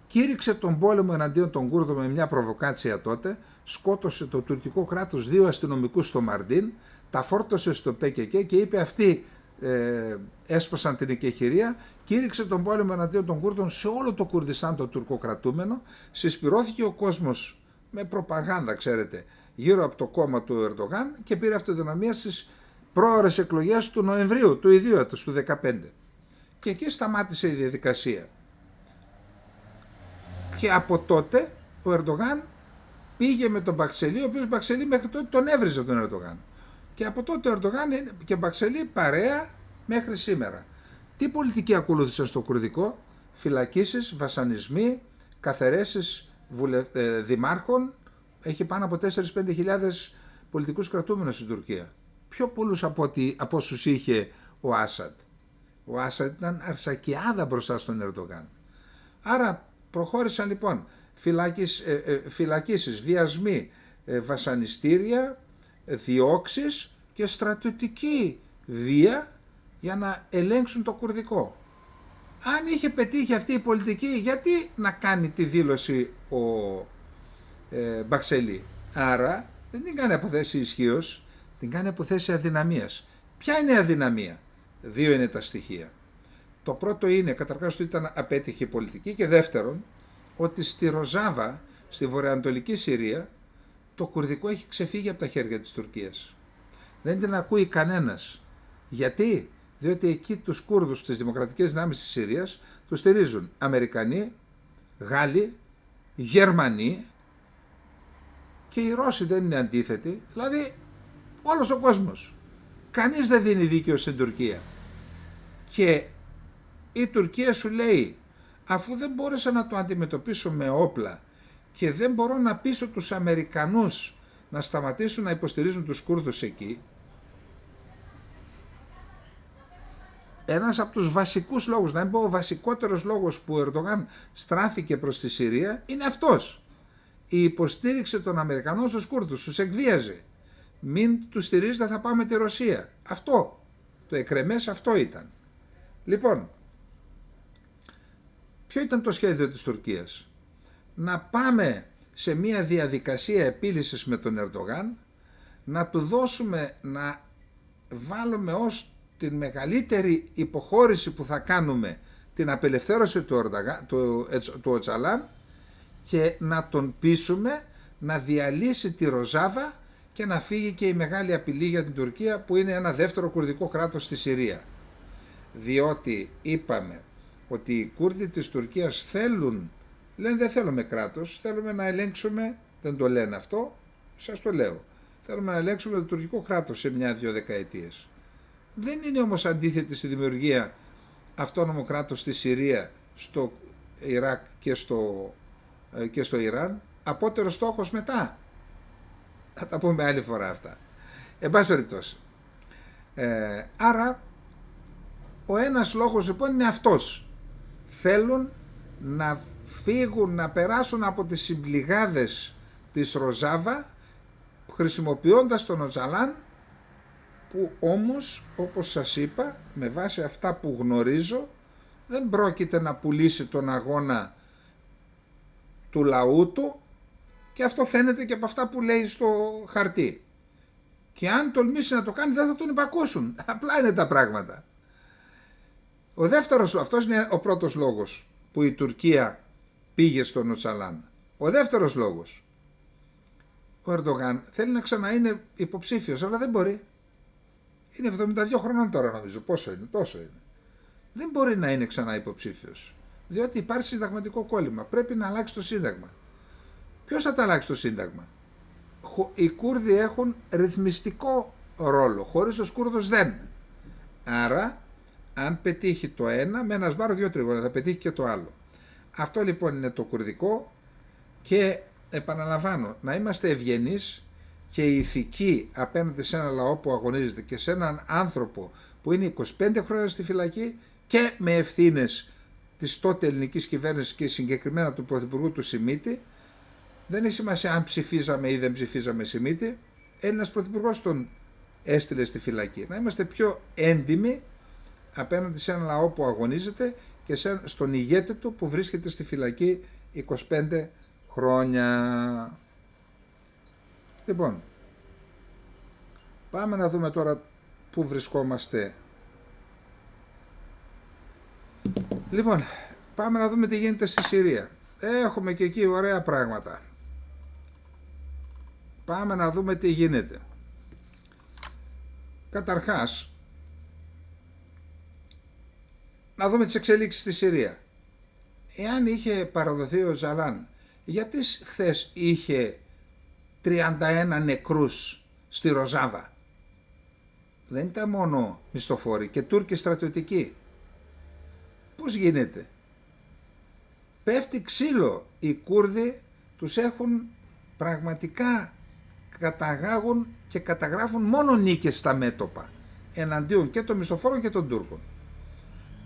κήρυξε τον πόλεμο εναντίον των Κούρδων με μια προβοκάτσια τότε, σκότωσε το τουρκικό κράτος 2 αστυνομικούς στο Μαρντίν, τα φόρτωσε στο ΠΚΚ και είπε αυτοί έσπασαν την εκεχηρία, κήρυξε τον πόλεμο εναντίον των Κούρδων σε όλο το Κουρδιστάν το τουρκοκρατούμενο, συσπυρώθηκε ο κόσμος με προπαγάνδα, ξέρετε, γύρω από το κόμμα του Ερντογάν και πήρε αυτοδυναμία στις πρόωρες εκλογές του Νοεμβρίου του ιδίου έτους, του 2015. Και εκεί σταμάτησε η διαδικασία. Και από τότε ο Ερντογάν πήγε με τον Μπαξελή, ο οποίος Μπαξελή μέχρι τότε τον έβριζε τον Ερντογάν. Και από τότε ο Ερντογάν και Μπαξελή παρέα μέχρι σήμερα. Τι πολιτική ακολούθησαν στο κουρδικό? Φυλακίσεις, βασανισμοί, καθαιρέσεις δημάρχων. Έχει πάνω από 4-5 χιλιάδες πολιτικούς κρατούμενους στην Τουρκία. Πιο πολλούς από όσους είχε ο Άσαντ. Ο Άσαντ ήταν αρσακιάδα μπροστά στον Ερντογάν. Άρα προχώρησαν λοιπόν φυλακίσεις, βιασμοί, βασανιστήρια, διώξεις και στρατιωτική βία για να ελέγξουν το κουρδικό. Αν είχε πετύχει αυτή η πολιτική, γιατί να κάνει τη δήλωση ο Μπαξελή? Άρα δεν την κάνει από θέση ισχύος, την κάνει από θέση αδυναμίας. Ποια είναι η αδυναμία? 2 είναι τα στοιχεία. Το πρώτο είναι καταρχάς ότι ήταν απέτυχη η πολιτική και δεύτερον ότι στη Ροζάβα, στη βορειοανατολική Συρία, το κουρδικό έχει ξεφύγει από τα χέρια της Τουρκίας. Δεν την ακούει κανένας. Γιατί? Διότι εκεί τους Κούρδους, τις δημοκρατικές δυνάμεις της Συρίας, τους στηρίζουν Αμερικανοί, Γάλλοι, Γερμανοί και οι Ρώσοι δεν είναι αντίθετοι. Δηλαδή όλος ο κόσμος. Κανείς δεν δίνει δίκαιο στην Τουρκία. Και η Τουρκία σου λέει, αφού δεν μπόρεσα να το αντιμετωπίσω με όπλα και δεν μπορώ να πείσω τους Αμερικανούς να σταματήσουν να υποστηρίζουν τους Κούρδους εκεί, ένας από τους βασικούς λόγους, να μην πω ο βασικότερος λόγος που ο Ερντογάν στράφηκε προς τη Συρία είναι αυτός. Η υποστήριξη των Αμερικανών στους Κούρδους, τους εκβίαζε. Μην τους στηρίζετε, θα πάμε τη Ρωσία. Αυτό, το εκρεμές αυτό ήταν. Λοιπόν, ποιο ήταν το σχέδιο της Τουρκίας? Να πάμε σε μια διαδικασία επίλυσης με τον Ερντογάν, να του δώσουμε, να βάλουμε ως την μεγαλύτερη υποχώρηση που θα κάνουμε την απελευθέρωση του Οτσαλάν και να τον πείσουμε να διαλύσει τη Ροζάβα και να φύγει και η μεγάλη απειλή για την Τουρκία που είναι ένα δεύτερο κουρδικό κράτος στη Συρία. Διότι είπαμε ότι οι Κούρδοι της Τουρκίας λένε δεν θέλουμε κράτος, θέλουμε να ελέγξουμε, δεν το λένε αυτό, σας το λέω, θέλουμε να ελέγξουμε το τουρκικό κράτος σε 1-2 δεκαετίες. Δεν είναι όμως αντίθετη στη δημιουργία αυτόνομο κράτος στη Συρία, στο Ιράκ και στο Ιράν, απότερος στόχος μετά. Θα τα πούμε άλλη φορά αυτά. Εν πάση περιπτώσει. Άρα ο ένας λόγος λοιπόν είναι αυτός. Θέλουν να φύγουν, να περάσουν από τις συμπληγάδες της Ροζάβα χρησιμοποιώντας τον Οτσαλάν, που όμως όπως σας είπα με βάση αυτά που γνωρίζω δεν πρόκειται να πουλήσει τον αγώνα του λαού του και αυτό φαίνεται και από αυτά που λέει στο χαρτί. Και αν τολμήσει να το κάνει δεν θα τον υπακούσουν. Απλά είναι τα πράγματα. Αυτός είναι ο πρώτος λόγος που η Τουρκία πήγε στον Οτσαλάν. Ο δεύτερος λόγος, ο Ερντογάν θέλει να ξαναείνε υποψήφιος, αλλά δεν μπορεί. Είναι 72 χρονών τώρα νομίζω, πόσο είναι, τόσο είναι. Δεν μπορεί να είναι ξανά υποψήφιος. Διότι υπάρχει συνταγματικό κόλλημα. Πρέπει να αλλάξει το Σύνταγμα. Ποιος θα τα αλλάξει το Σύνταγμα? Οι Κούρδοι έχουν ρυθμιστικό ρόλο. Χωρίς τους Κούρδους δεν. Άρα, αν πετύχει το ένα, με ένα σβάρο 2 τρίγωνα, θα πετύχει και το άλλο. Αυτό λοιπόν είναι το κουρδικό και επαναλαμβάνω, να είμαστε ευγενείς και ηθικοί απέναντι σε ένα λαό που αγωνίζεται και σε έναν άνθρωπο που είναι 25 χρόνια στη φυλακή και με ευθύνες της τότε ελληνικής κυβέρνησης και συγκεκριμένα του Πρωθυπουργού του Σιμίτη. Δεν έχει σημασία αν ψηφίζαμε ή δεν ψηφίζαμε Σιμίτη. Έλληνας Πρωθυπουργός τον έστειλε στη φυλακή. Να είμαστε πιο έντιμοι απέναντι σε ένα λαό που αγωνίζεται και στον ηγέτη του που βρίσκεται στη φυλακή 25 χρόνια. Λοιπόν, πάμε να δούμε τώρα πού βρισκόμαστε. Λοιπόν, πάμε να δούμε τι γίνεται στη Συρία. Έχουμε και εκεί ωραία πράγματα. Πάμε να δούμε τι γίνεται. Καταρχάς, να δούμε τις εξελίξεις στη Συρία. Εάν είχε παραδοθεί ο Ζαλάν, γιατί χθες είχε 31 νεκρούς στη Ροζάβα? Δεν ήταν μόνο μισθοφόροι και Τούρκοι στρατιωτικοί. Πώς γίνεται? Πέφτει ξύλο. Οι Κούρδοι τους έχουν πραγματικά, καταγάγουν και καταγράφουν μόνο νίκες στα μέτωπα εναντίον και των μισθοφόρων και των Τούρκων.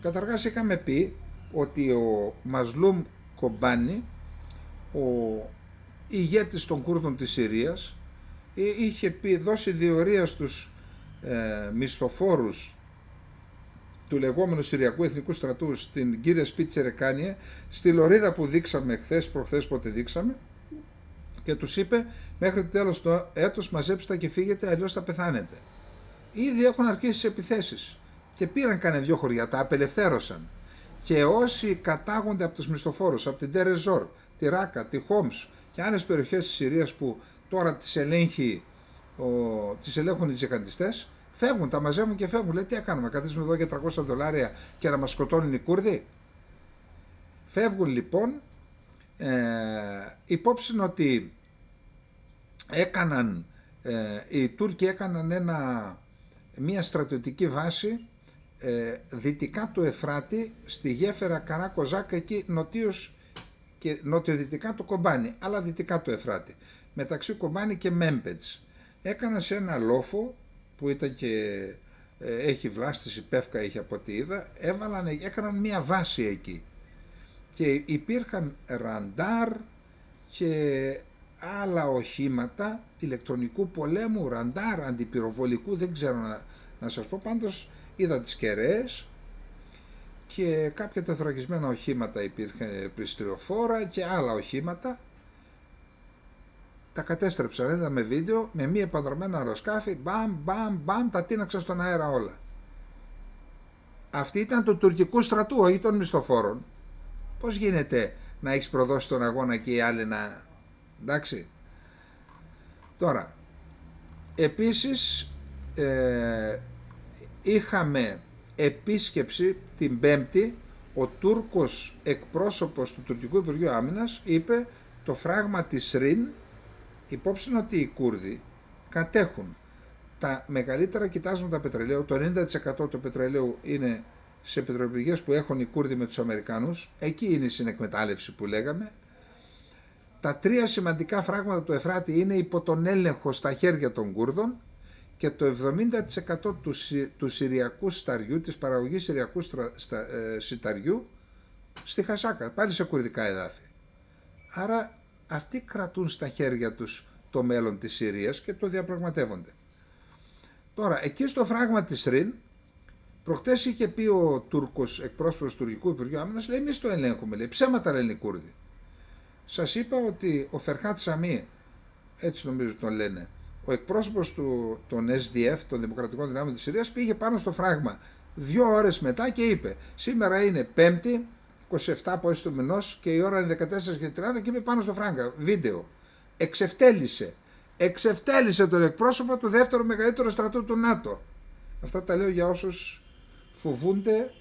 Καταρχάς είχαμε πει ότι ο Μαζλούμ Κομπάνι, ο ηγέτης των Κούρδων της Συρίας, είχε δώσει διορία στους μισθοφόρους του λεγόμενου Συριακού Εθνικού Στρατού στην κύρια Σπίτσε Ρεκάνιε, στη λωρίδα που δείξαμε προχθές πότε δείξαμε, και τους είπε μέχρι το τέλος του έτους μαζέψτε και φύγετε, αλλιώς θα πεθάνετε. Ήδη έχουν αρχίσει τις επιθέσεις και πήραν κανένα 2 χωριά, τα απελευθέρωσαν. Και όσοι κατάγονται από τους μισθοφόρους, από την Τερεζόρ, τη Ράκα, τη Χόμς και άλλες περιοχές της Συρίας που τώρα τις ελέγχουν οι τζιχαντιστές, φεύγουν, τα μαζεύουν και φεύγουν. Λέει, τι έκαναμε, καθίσουμε εδώ για $300 και να μας σκοτώνουν οι Κούρδοι? Φεύγουν λοιπόν. Υπόψη ότι οι Τούρκοι έκαναν μια στρατιωτική βάση δυτικά του Εφράτη, στη γέφυρα Καρά-Κοζάκα, εκεί νοτιοδυτικά του Κομπάνι, αλλά δυτικά του Εφράτη, μεταξύ Κομπάνι και Μέμπετς. Έκαναν σε ένα λόφο που ήταν και έχει βλάστηση, πεύκα είχε από ό,τι είδα, έκαναν μια βάση εκεί και υπήρχαν ραντάρ και άλλα οχήματα ηλεκτρονικού πολέμου, ραντάρ, αντιπυροβολικού, δεν ξέρω να σας πω, πάντως είδα τις κεραίες και κάποια τεθωρακισμένα οχήματα υπήρχαν, πληστηριοφόρα και άλλα οχήματα. Τα κατέστρεψαν, είδαμε βίντεο με μη επανδρομένα αεροσκάφη, μπαμ, τα τίναξαν στον αέρα όλα. Αυτή ήταν του τουρκικού στρατού, όχι των μισθοφόρων. Πώς γίνεται να έχεις προδώσει τον αγώνα και οι άλλοι να... Εντάξει. Τώρα, επίσης είχαμε επίσκεψη την Πέμπτη. Ο Τούρκος εκπρόσωπος του Τουρκικού Υπουργείου Άμυνας είπε το φράγμα της Rin, υπόψη ότι οι Κούρδοι κατέχουν τα μεγαλύτερα κοιτάσματα πετρελαίου, το 90% του πετρελαίου είναι σε πετρελαιοπηγές που έχουν οι Κούρδοι με τους Αμερικάνους, εκεί είναι η συνεκμετάλλευση που λέγαμε. Τα 3 σημαντικά φράγματα του Εφράτη είναι υπό τον έλεγχο στα χέρια των Κούρδων και το 70% του συριακού σταριού, της παραγωγής συριακού σιταριού στη Χασάκα, πάλι σε κουρδικά εδάφη. Άρα αυτοί κρατούν στα χέρια τους το μέλλον της Συρίας και το διαπραγματεύονται. Τώρα, εκεί στο φράγμα της Rin, προχτές είχε πει ο Τούρκος εκπρόσωπος του Τουρκικού Υπουργείου Άμυνας, λέει, εμείς το ελέγχουμε, λέει, ψέματα λένε οι Κούρδοι. Σας είπα ότι ο Φερχάτ Σαμί, έτσι νομίζω τον λένε, ο εκπρόσωπος των SDF, των Δημοκρατικών Δυνάμεων της Συρίας, πήγε πάνω στο φράγμα 2 ώρες μετά και είπε, σήμερα είναι Πέμπτη, 27 από του μηνός και η ώρα είναι 14:30 και είμαι πάνω στο φράγμα. Βίντεο. Εξευτέλισε τον εκπρόσωπο του δεύτερου μεγαλύτερου στρατού του ΝΑΤΟ. Αυτά τα λέω για όσους φοβούνται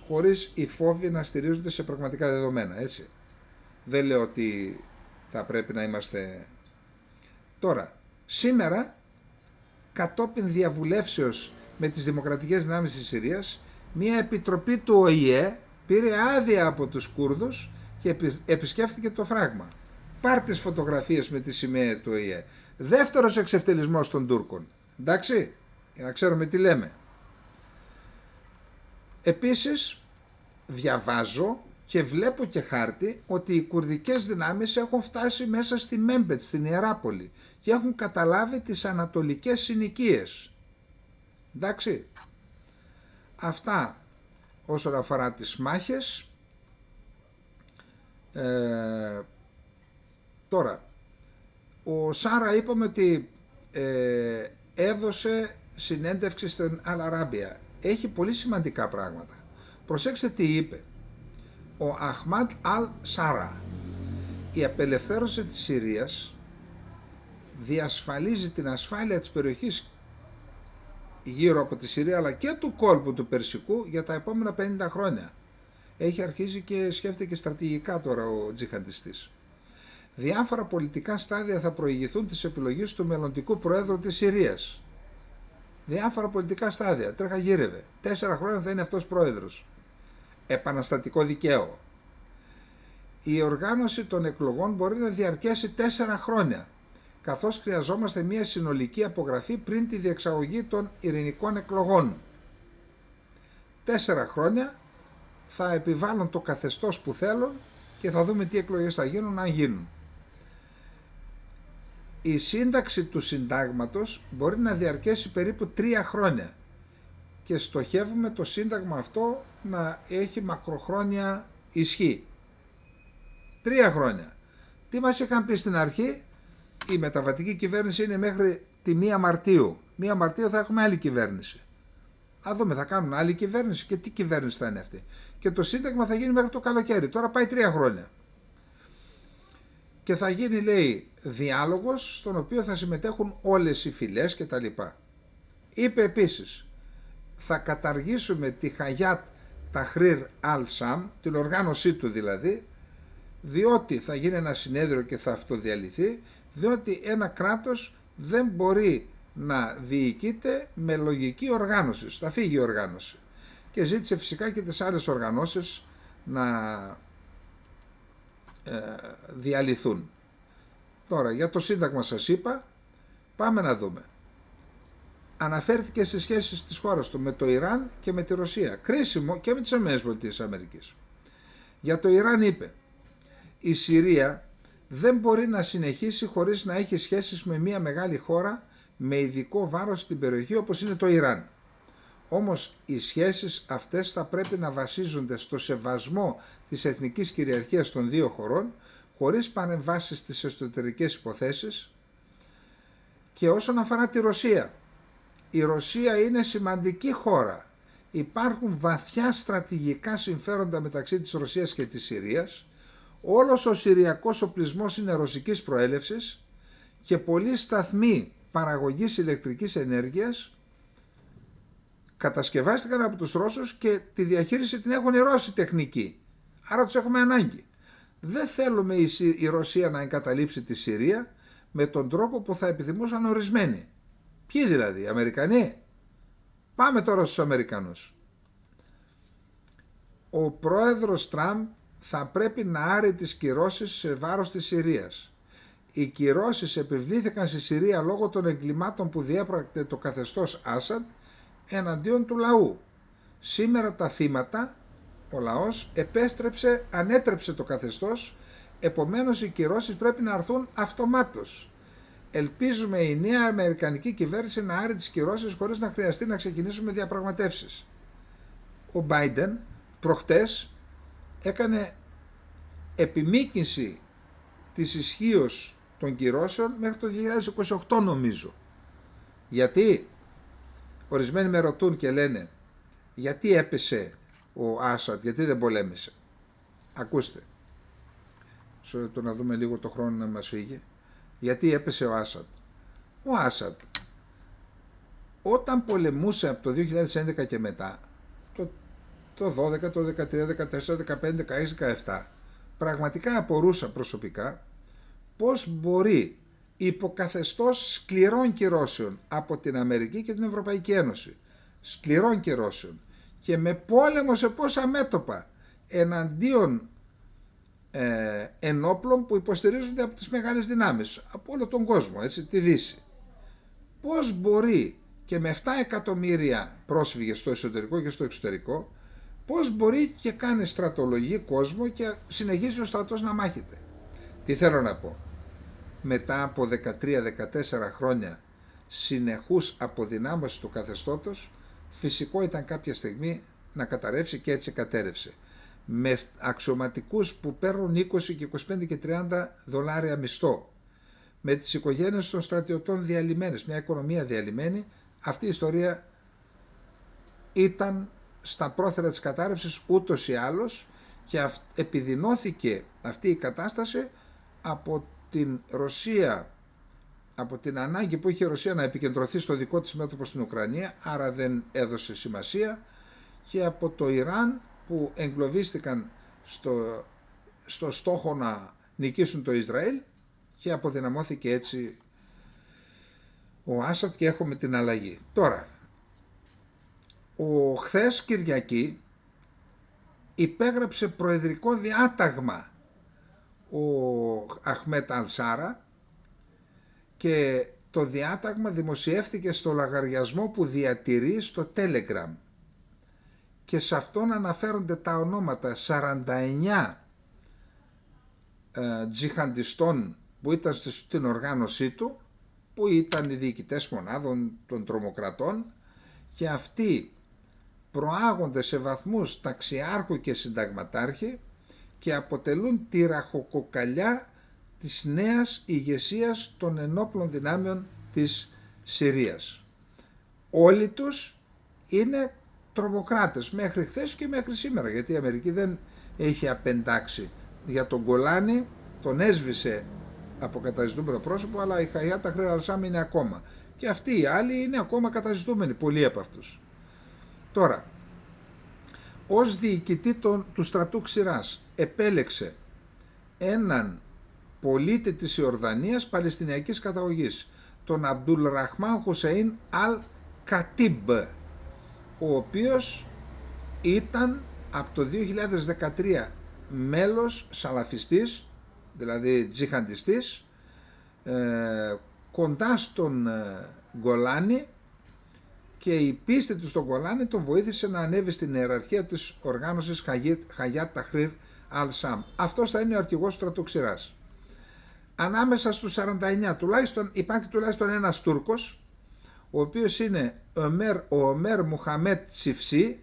χωρίς οι φόβοι να στηρίζονται σε πραγματικά δεδομένα, έτσι. Δεν λέω ότι θα πρέπει να είμαστε... Τώρα, σήμερα, κατόπιν διαβουλεύσεως με τις δημοκρατικές δυνάμεις της Συρίας, μια επιτροπή του ΟΗΕ πήρε άδεια από τους Κούρδους και επισκέφθηκε το φράγμα. Πάρ' τις φωτογραφίες με τη σημαία του ΟΗΕ. Δεύτερος εξευτελισμός των Τούρκων. Εντάξει, για να ξέρουμε τι λέμε. Επίσης, διαβάζω και βλέπω και χάρτη ότι οι κουρδικές δυνάμεις έχουν φτάσει μέσα στη Μέμπετ, στην Ιεράπολη, και έχουν καταλάβει τις ανατολικές συνοικίες. Εντάξει. Αυτά όσον αφορά τις μάχες. Τώρα, ο Σάρα είπαμε ότι έδωσε συνέντευξη στην Αλ Αράμπια. Έχει πολύ σημαντικά πράγματα. Προσέξτε τι είπε. Ο Αχμάντ Αλ Σάρα. Η απελευθέρωση της Συρίας διασφαλίζει την ασφάλεια της περιοχής γύρω από τη Συρία, αλλά και του κόλπου του Περσικού για τα επόμενα 50 χρόνια. Έχει αρχίσει και σκέφτεται και στρατηγικά τώρα ο τζιχαντιστής. Διάφορα πολιτικά στάδια θα προηγηθούν της επιλογής του μελλοντικού προέδρου της Συρίας. Διάφορα πολιτικά στάδια. Τρέχα γύρευε. 4 χρόνια θα είναι αυτός πρόεδρος. Επαναστατικό δικαίωμα. Η οργάνωση των εκλογών μπορεί να διαρκέσει 4 χρόνια, καθώς χρειαζόμαστε μια συνολική απογραφή πριν τη διεξαγωγή των ειρηνικών εκλογών. 4 χρόνια θα επιβάλλουν το καθεστώς που θέλουν και θα δούμε τι εκλογές θα γίνουν, αν γίνουν. Η σύνταξη του συντάγματος μπορεί να διαρκέσει περίπου 3 χρόνια και στοχεύουμε το σύνταγμα αυτό να έχει μακροχρόνια ισχύ. 3 χρόνια. Τι μας είχαν πει στην αρχή? Η μεταβατική κυβέρνηση είναι μέχρι τη 1 Μαρτίου. 1 Μαρτίου θα έχουμε άλλη κυβέρνηση. Α δούμε, θα κάνουν άλλη κυβέρνηση και τι κυβέρνηση θα είναι αυτή. Και το σύνταγμα θα γίνει μέχρι το καλοκαίρι. Τώρα πάει 3 χρόνια. Και θα γίνει, λέει, διάλογος στον οποίο θα συμμετέχουν όλες οι φυλές κτλ. Είπε επίσης, θα καταργήσουμε τη Χαγιάτ Ταχρήρ Αλ Σαμ, την οργάνωσή του δηλαδή, διότι θα γίνει ένα συνέδριο και θα αυτοδιαλυθεί, διότι ένα κράτος δεν μπορεί να διοικείται με λογική οργάνωση. Θα φύγει η οργάνωση. Και ζήτησε φυσικά και τις άλλες οργανώσεις να διαλυθούν. Τώρα για το σύνταγμα σας είπα, πάμε να δούμε. Αναφέρθηκε στις σχέσεις της χώρας του με το Ιράν και με τη Ρωσία. Κρίσιμο και με τις ΗΠΑ. Για το Ιράν είπε, η Συρία δεν μπορεί να συνεχίσει χωρίς να έχει σχέσεις με μια μεγάλη χώρα με ειδικό βάρος στην περιοχή όπως είναι το Ιράν. Όμως οι σχέσεις αυτές θα πρέπει να βασίζονται στο σεβασμό της εθνικής κυριαρχίας των δύο χωρών, χωρίς παρεμβάσεις στις εσωτερικές υποθέσεις. Και όσον αφορά τη Ρωσία, η Ρωσία είναι σημαντική χώρα. Υπάρχουν βαθιά στρατηγικά συμφέροντα μεταξύ της Ρωσίας και της Συρίας. Όλος ο συριακός οπλισμός είναι ρωσικής προέλευσης και πολλοί σταθμοί παραγωγής ηλεκτρικής ενέργειας κατασκευάστηκαν από τους Ρώσους και τη διαχείριση την έχουν οι Ρώσοι τεχνική. Άρα τους έχουμε ανάγκη. Δεν θέλουμε η Ρωσία να εγκαταλείψει τη Συρία με τον τρόπο που θα επιθυμούσαν ορισμένοι. Ποιοι δηλαδή, οι Αμερικανοί? Πάμε τώρα στους Αμερικανούς. Ο πρόεδρος Τραμπ θα πρέπει να άρει τις κυρώσεις σε βάρος της Συρίας. Οι κυρώσεις επιβλήθηκαν στη Συρία λόγω των εγκλημάτων που διέπρακτε το καθεστώς Άσαντ εναντίον του λαού. Σήμερα τα θύματα, ο λαός ανέτρεψε το καθεστώς, επομένως οι κυρώσεις πρέπει να αρθούν αυτομάτως. Ελπίζουμε η νέα αμερικανική κυβέρνηση να άρει τις κυρώσεις χωρίς να χρειαστεί να ξεκινήσουμε διαπραγματεύσεις. Ο Biden προχτές έκανε επιμήκυνση της ισχύως των κυρώσεων μέχρι το 2028 νομίζω. Γιατί? Ορισμένοι με ρωτούν και λένε, γιατί έπεσε ο Άσαντ, γιατί δεν πολέμησε? Ακούστε, το να δούμε λίγο το χρόνο να μας φύγει. Γιατί έπεσε ο Άσαντ? Ο Άσαντ όταν πολεμούσε από το 2011 και μετά, το το 12, το 13, 14, 15, 16, 17, πραγματικά απορούσα προσωπικά πώς μπορεί υποκαθεστώς σκληρών κυρώσεων από την Αμερική και την Ευρωπαϊκή Ένωση, σκληρών κυρώσεων και με πόλεμο σε πόσα μέτωπα εναντίον ενόπλων που υποστηρίζονται από τις μεγάλες δυνάμεις, από όλο τον κόσμο, έτσι, τη Δύση. Πώς μπορεί και με 7 εκατομμύρια πρόσφυγες στο εσωτερικό και στο εξωτερικό, πώς μπορεί και κάνει στρατολογή κόσμο και συνεχίζει ο στρατός να μάχεται. Τι θέλω να πω? Μετά από 13-14 χρόνια συνεχούς αποδυνάμωσης του καθεστώτος, φυσικό ήταν κάποια στιγμή να καταρρεύσει και έτσι κατέρευσε. Με αξιωματικούς που παίρνουν 20 και 25 και 30 δολάρια μισθό, με τις οικογένειες των στρατιωτών διαλυμένες, μια οικονομία διαλυμένη, αυτή η ιστορία ήταν στα πρόθυρα της κατάρρευσης ούτως ή άλλως και επιδεινώθηκε αυτή η κατάσταση από την Ρωσία, από την ανάγκη που είχε η Ρωσία να επικεντρωθεί στο δικό της μέτωπο στην Ουκρανία, άρα δεν έδωσε σημασία, και από το Ιράν που εγκλωβίστηκαν στο στόχο να νικήσουν το Ισραήλ και αποδυναμώθηκε έτσι ο Άσαντ και έχουμε την αλλαγή. Τώρα, χθες Κυριακή υπέγραψε προεδρικό διάταγμα ο Αχμέτ Αλ-Σάρα και το διάταγμα δημοσιεύθηκε στο λογαριασμό που διατηρεί στο Telegram και σε αυτόν αναφέρονται τα ονόματα 49 τζιχαντιστών που ήταν στην οργάνωσή του, που ήταν οι διοικητές μονάδων των τρομοκρατών, και αυτοί προάγονται σε βαθμούς ταξιάρχου και συνταγματάρχη και αποτελούν τη ραχοκοκαλιά της νέας ηγεσίας των ενόπλων δυνάμεων της Συρίας. Όλοι τους είναι τρομοκράτες μέχρι χθες και μέχρι σήμερα, γιατί η Αμερική δεν έχει απεντάξει. Για τον Γκολάνι τον έσβησε από καταζητούμενο πρόσωπο, αλλά η Χαγιάτ Ταχρήρ Αλ-Σάμ είναι ακόμα. Και αυτοί οι άλλοι είναι ακόμα καταζητούμενοι, πολλοί από αυτούς. Τώρα, ως διοικητή του στρατού Ξηράς επέλεξε έναν πολίτη της Ιορδανίας παλαιστινιακής καταγωγής, τον Αμπτούλ Ραχμάν Χουσέιν Αλ Κατίμπ, ο οποίος ήταν από το 2013 μέλος σαλαφιστής, δηλαδή τζιχαντιστής, κοντά στον Γκολάνι, και η πίστη του στον Γκολάνι τον βοήθησε να ανέβει στην ιεραρχία της οργάνωσης Χαγιάτ Ταχρήρ Αλ-Σάμ. Αυτός θα είναι ο αρχηγός του στρατού Ξηράς. Ανάμεσα στους 49 υπάρχει τουλάχιστον ένας Τούρκος, ο οποίος είναι ο Ομέρ Μουχαμέτ Σιφσί,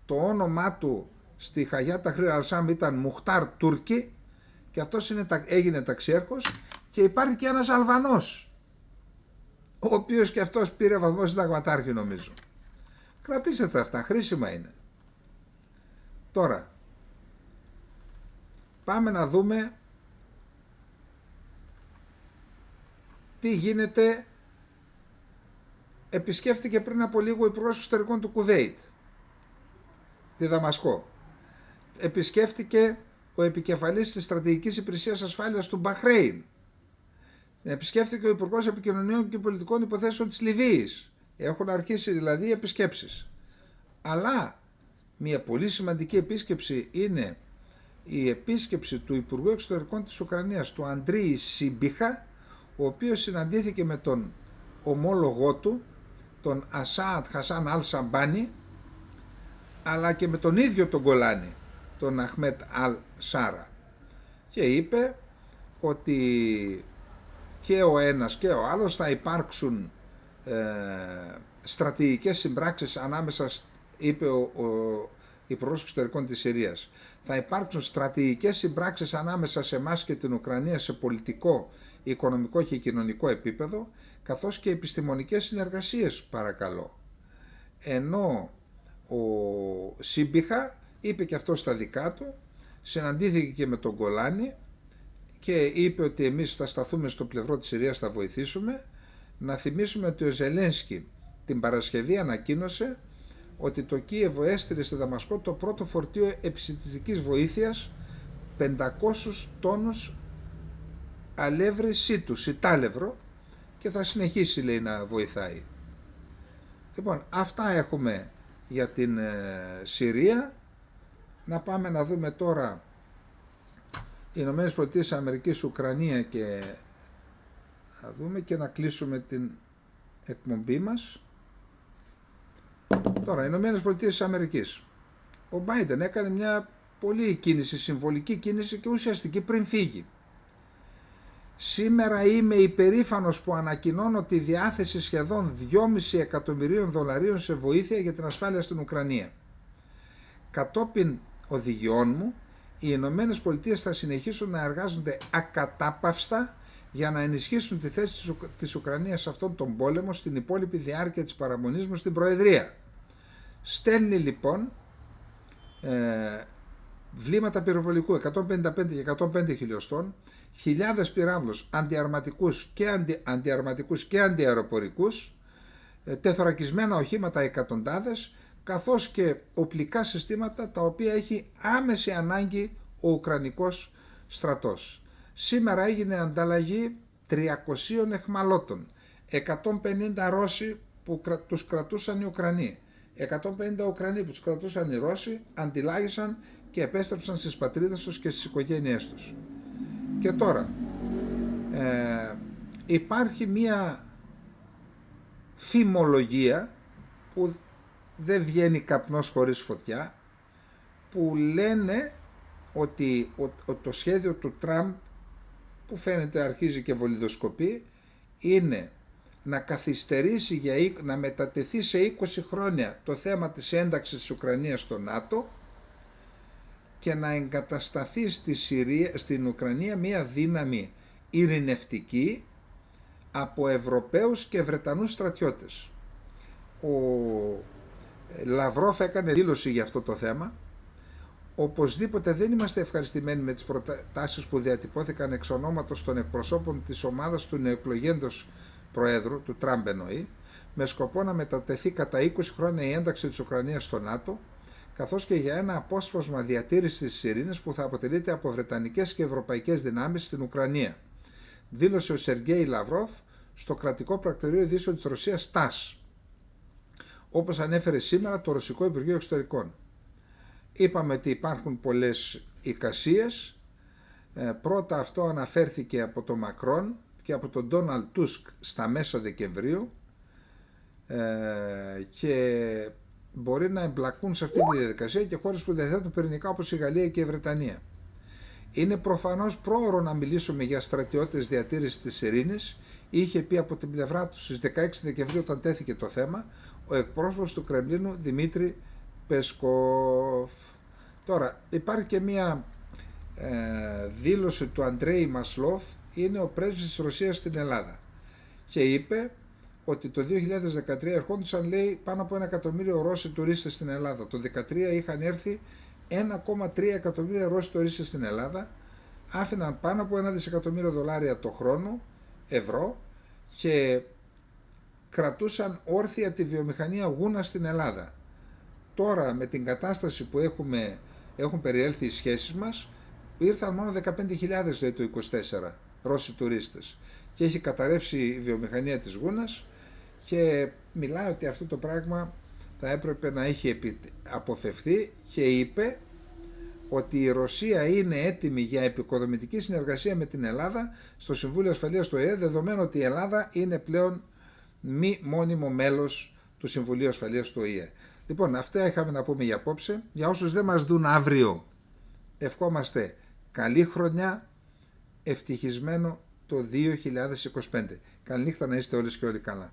το όνομά του στη Χαγιάτ Ταχρήρ Αλ-Σάμ ήταν Μουχτάρ Τούρκι και αυτός έγινε ταξιέρχος, και υπάρχει και ένας Αλβανός, ο οποίος και αυτός πήρε βαθμό συνταγματάρχη νομίζω. Κρατήστε τα αυτά, χρήσιμα είναι. Τώρα, πάμε να δούμε τι γίνεται. Επισκέφθηκε πριν από λίγο ο Υπουργός Εξωτερικών του Κουβέιτ τη Δαμασκό. Επισκέφτηκε ο επικεφαλής της Στρατηγικής Υπηρεσίας Ασφάλειας του Μπαχρέιν. Επισκέφθηκε ο Υπουργός Επικοινωνιών και Πολιτικών Υποθέσεων της Λιβύης. Έχουν αρχίσει δηλαδή επισκέψεις. Αλλά μια πολύ σημαντική επίσκεψη είναι η επίσκεψη του Υπουργού Εξωτερικών της Ουκρανίας, του Αντρέη Σίμπιχα, ο οποίος συναντήθηκε με τον ομόλογό του, τον Ασάντ Χασάν Αλ Σαμπάνι, αλλά και με τον ίδιο τον Γκολάνι, τον Αχμέτ Αλ Σάρα, και είπε ότι και ο ένας και ο άλλος θα υπάρξουν στρατηγικές συμπράξεις ανάμεσα, είπε ο Υπουργός Εξωτερικών της Συρίας, θα υπάρξουν στρατηγικές συμπράξεις ανάμεσα σε εμάς και την Ουκρανία σε πολιτικό, οικονομικό και κοινωνικό επίπεδο, καθώς και επιστημονικές συνεργασίες, παρακαλώ. Ενώ ο Σίμπιχα είπε και αυτό στα δικά του, συναντήθηκε και με τον Γκολάνι και είπε ότι εμείς θα σταθούμε στο πλευρό της Συρίας, θα βοηθήσουμε. Να θυμίσουμε ότι ο Ζελένσκι την Παρασκευή ανακοίνωσε ότι το Κίεβο έστειλε στη Δαμασκό το πρώτο φορτίο επιστημιστικής βοήθειας, 500 τόνους αλεύρι σίτου, σιτάλευρο, και θα συνεχίσει, λέει, να βοηθάει. Λοιπόν, αυτά έχουμε για την Συρία. Να πάμε να δούμε τώρα οι Ηνωμένες Πολιτείες Αμερικής, Ουκρανία, και να δούμε και να κλείσουμε την εκπομπή μας. Τώρα, οι Ηνωμένες Πολιτείες Αμερικής. Ο Biden έκανε μια πολύ κίνηση, συμβολική κίνηση και ουσιαστική πριν φύγει. Σήμερα είμαι υπερήφανος που ανακοινώνω τη διάθεση σχεδόν 2,5 εκατομμυρίων δολαρίων σε βοήθεια για την ασφάλεια στην Ουκρανία. Κατόπιν οδηγιών μου, οι Ηνωμένες Πολιτείες θα συνεχίσουν να εργάζονται ακατάπαυστα για να ενισχύσουν τη θέση της Ουκρανίας σε αυτόν τον πόλεμο στην υπόλοιπη διάρκεια της παραμονής μου στην Προεδρία. Στέλνει λοιπόν βλήματα πυροβολικού 155 και 105 χιλιοστών, χιλιάδες πυράβλους αντιαρματικούς και αντιαεροπορικούς, τεθωρακισμένα οχήματα εκατοντάδες, καθώς και οπλικά συστήματα τα οποία έχει άμεση ανάγκη ο Ουκρανικός στρατός. Σήμερα έγινε ανταλλαγή 300 εχμαλώτων, 150 Ρώσοι που τους κρατούσαν οι Ουκρανοί, 150 Ουκρανοί που τους κρατούσαν οι Ρώσοι, αντιλάγησαν και επέστρεψαν στις πατρίδες τους και στις οικογένειές τους. Και τώρα υπάρχει μία φημολογία που δεν βγαίνει καπνός χωρίς φωτιά, που λένε ότι το σχέδιο του Τραμπ, που φαίνεται αρχίζει και βολιδοσκοπεί, είναι να καθυστερήσει, να μετατεθεί σε 20 χρόνια το θέμα της ένταξης της Ουκρανίας στο ΝΑΤΟ και να εγκατασταθεί στην Ουκρανία μία δύναμη ειρηνευτική από Ευρωπαίους και Βρετανούς στρατιώτες. Ο Λαυρόφ έκανε δήλωση για αυτό το θέμα. Οπωσδήποτε δεν είμαστε ευχαριστημένοι με τις προτάσεις που διατυπώθηκαν εξ ονόματος των εκπροσώπων της ομάδας του νεοεκλογέντος Προέδρου, του Τραμπ εννοεί, με σκοπό να μετατεθεί κατά 20 χρόνια η ένταξη της Ουκρανίας στο ΝΑΤΟ, καθώς και για ένα απόσπασμα διατήρησης της ειρήνης που θα αποτελείται από βρετανικές και ευρωπαϊκές δυνάμεις στην Ουκρανία, δήλωσε ο Σεργέη Λαυρόφ στο κρατικό πρακτορείο ειδήσεων της Ρωσίας ΤΑΣ, όπως ανέφερε σήμερα το Ρωσικό Υπουργείο Εξωτερικών. Είπαμε ότι υπάρχουν πολλές εικασίες. Πρώτα αυτό αναφέρθηκε από τον Μακρόν και από τον Ντόναλντ Τούσκ στα μέσα Δεκεμβρίου, και μπορεί να εμπλακούν σε αυτή τη διαδικασία και χώρες που διαθέτουν πυρηνικά όπως η Γαλλία και η Βρετανία. Είναι προφανώς πρόωρο να μιλήσουμε για στρατιώτες διατήρησης της ειρήνης. Είχε πει από την πλευρά του στις 16 Δεκεμβρίου, όταν τέθηκε το θέμα, ο εκπρόσωπος του Κρεμλίνου Δημήτρη Πεσκόφ. Τώρα υπάρχει και μία δήλωση του Αντρέη Μασλόφ, είναι ο πρέσβης της Ρωσίας στην Ελλάδα, και είπε ότι το 2013 ερχόντουσαν, λέει, πάνω από 1 εκατομμύριο Ρώσοι τουρίστες στην Ελλάδα. Το 2013 είχαν έρθει 1,3 εκατομμύρια Ρώσοι τουρίστες στην Ελλάδα, άφηναν πάνω από $1 δισεκατομμύριο το χρόνο, ευρώ, και κρατούσαν όρθια τη βιομηχανία γούνα στην Ελλάδα. Τώρα με την κατάσταση που έχουν περιέλθει οι σχέσεις μας, ήρθαν μόνο 15.000, λέει, το 24 Ρώσοι τουρίστες, και έχει καταρρεύσει η βιομηχανία της γούνας, και μιλάει ότι αυτό το πράγμα θα έπρεπε να έχει αποφευθεί, και είπε ότι η Ρωσία είναι έτοιμη για επικοδομητική συνεργασία με την Ελλάδα στο Συμβούλιο Ασφαλείας του ΟΗΕ, δεδομένου ότι η Ελλάδα είναι πλέον μη μόνιμο μέλος του Συμβουλίου Ασφαλείας του ΟΗΕ. Λοιπόν, αυτά είχαμε να πούμε για απόψε. Για όσους δεν μας δουν αύριο, ευχόμαστε καλή χρονιά, ευτυχισμένο το 2025. Καληνύχτα, να είστε όλες και όλοι καλά.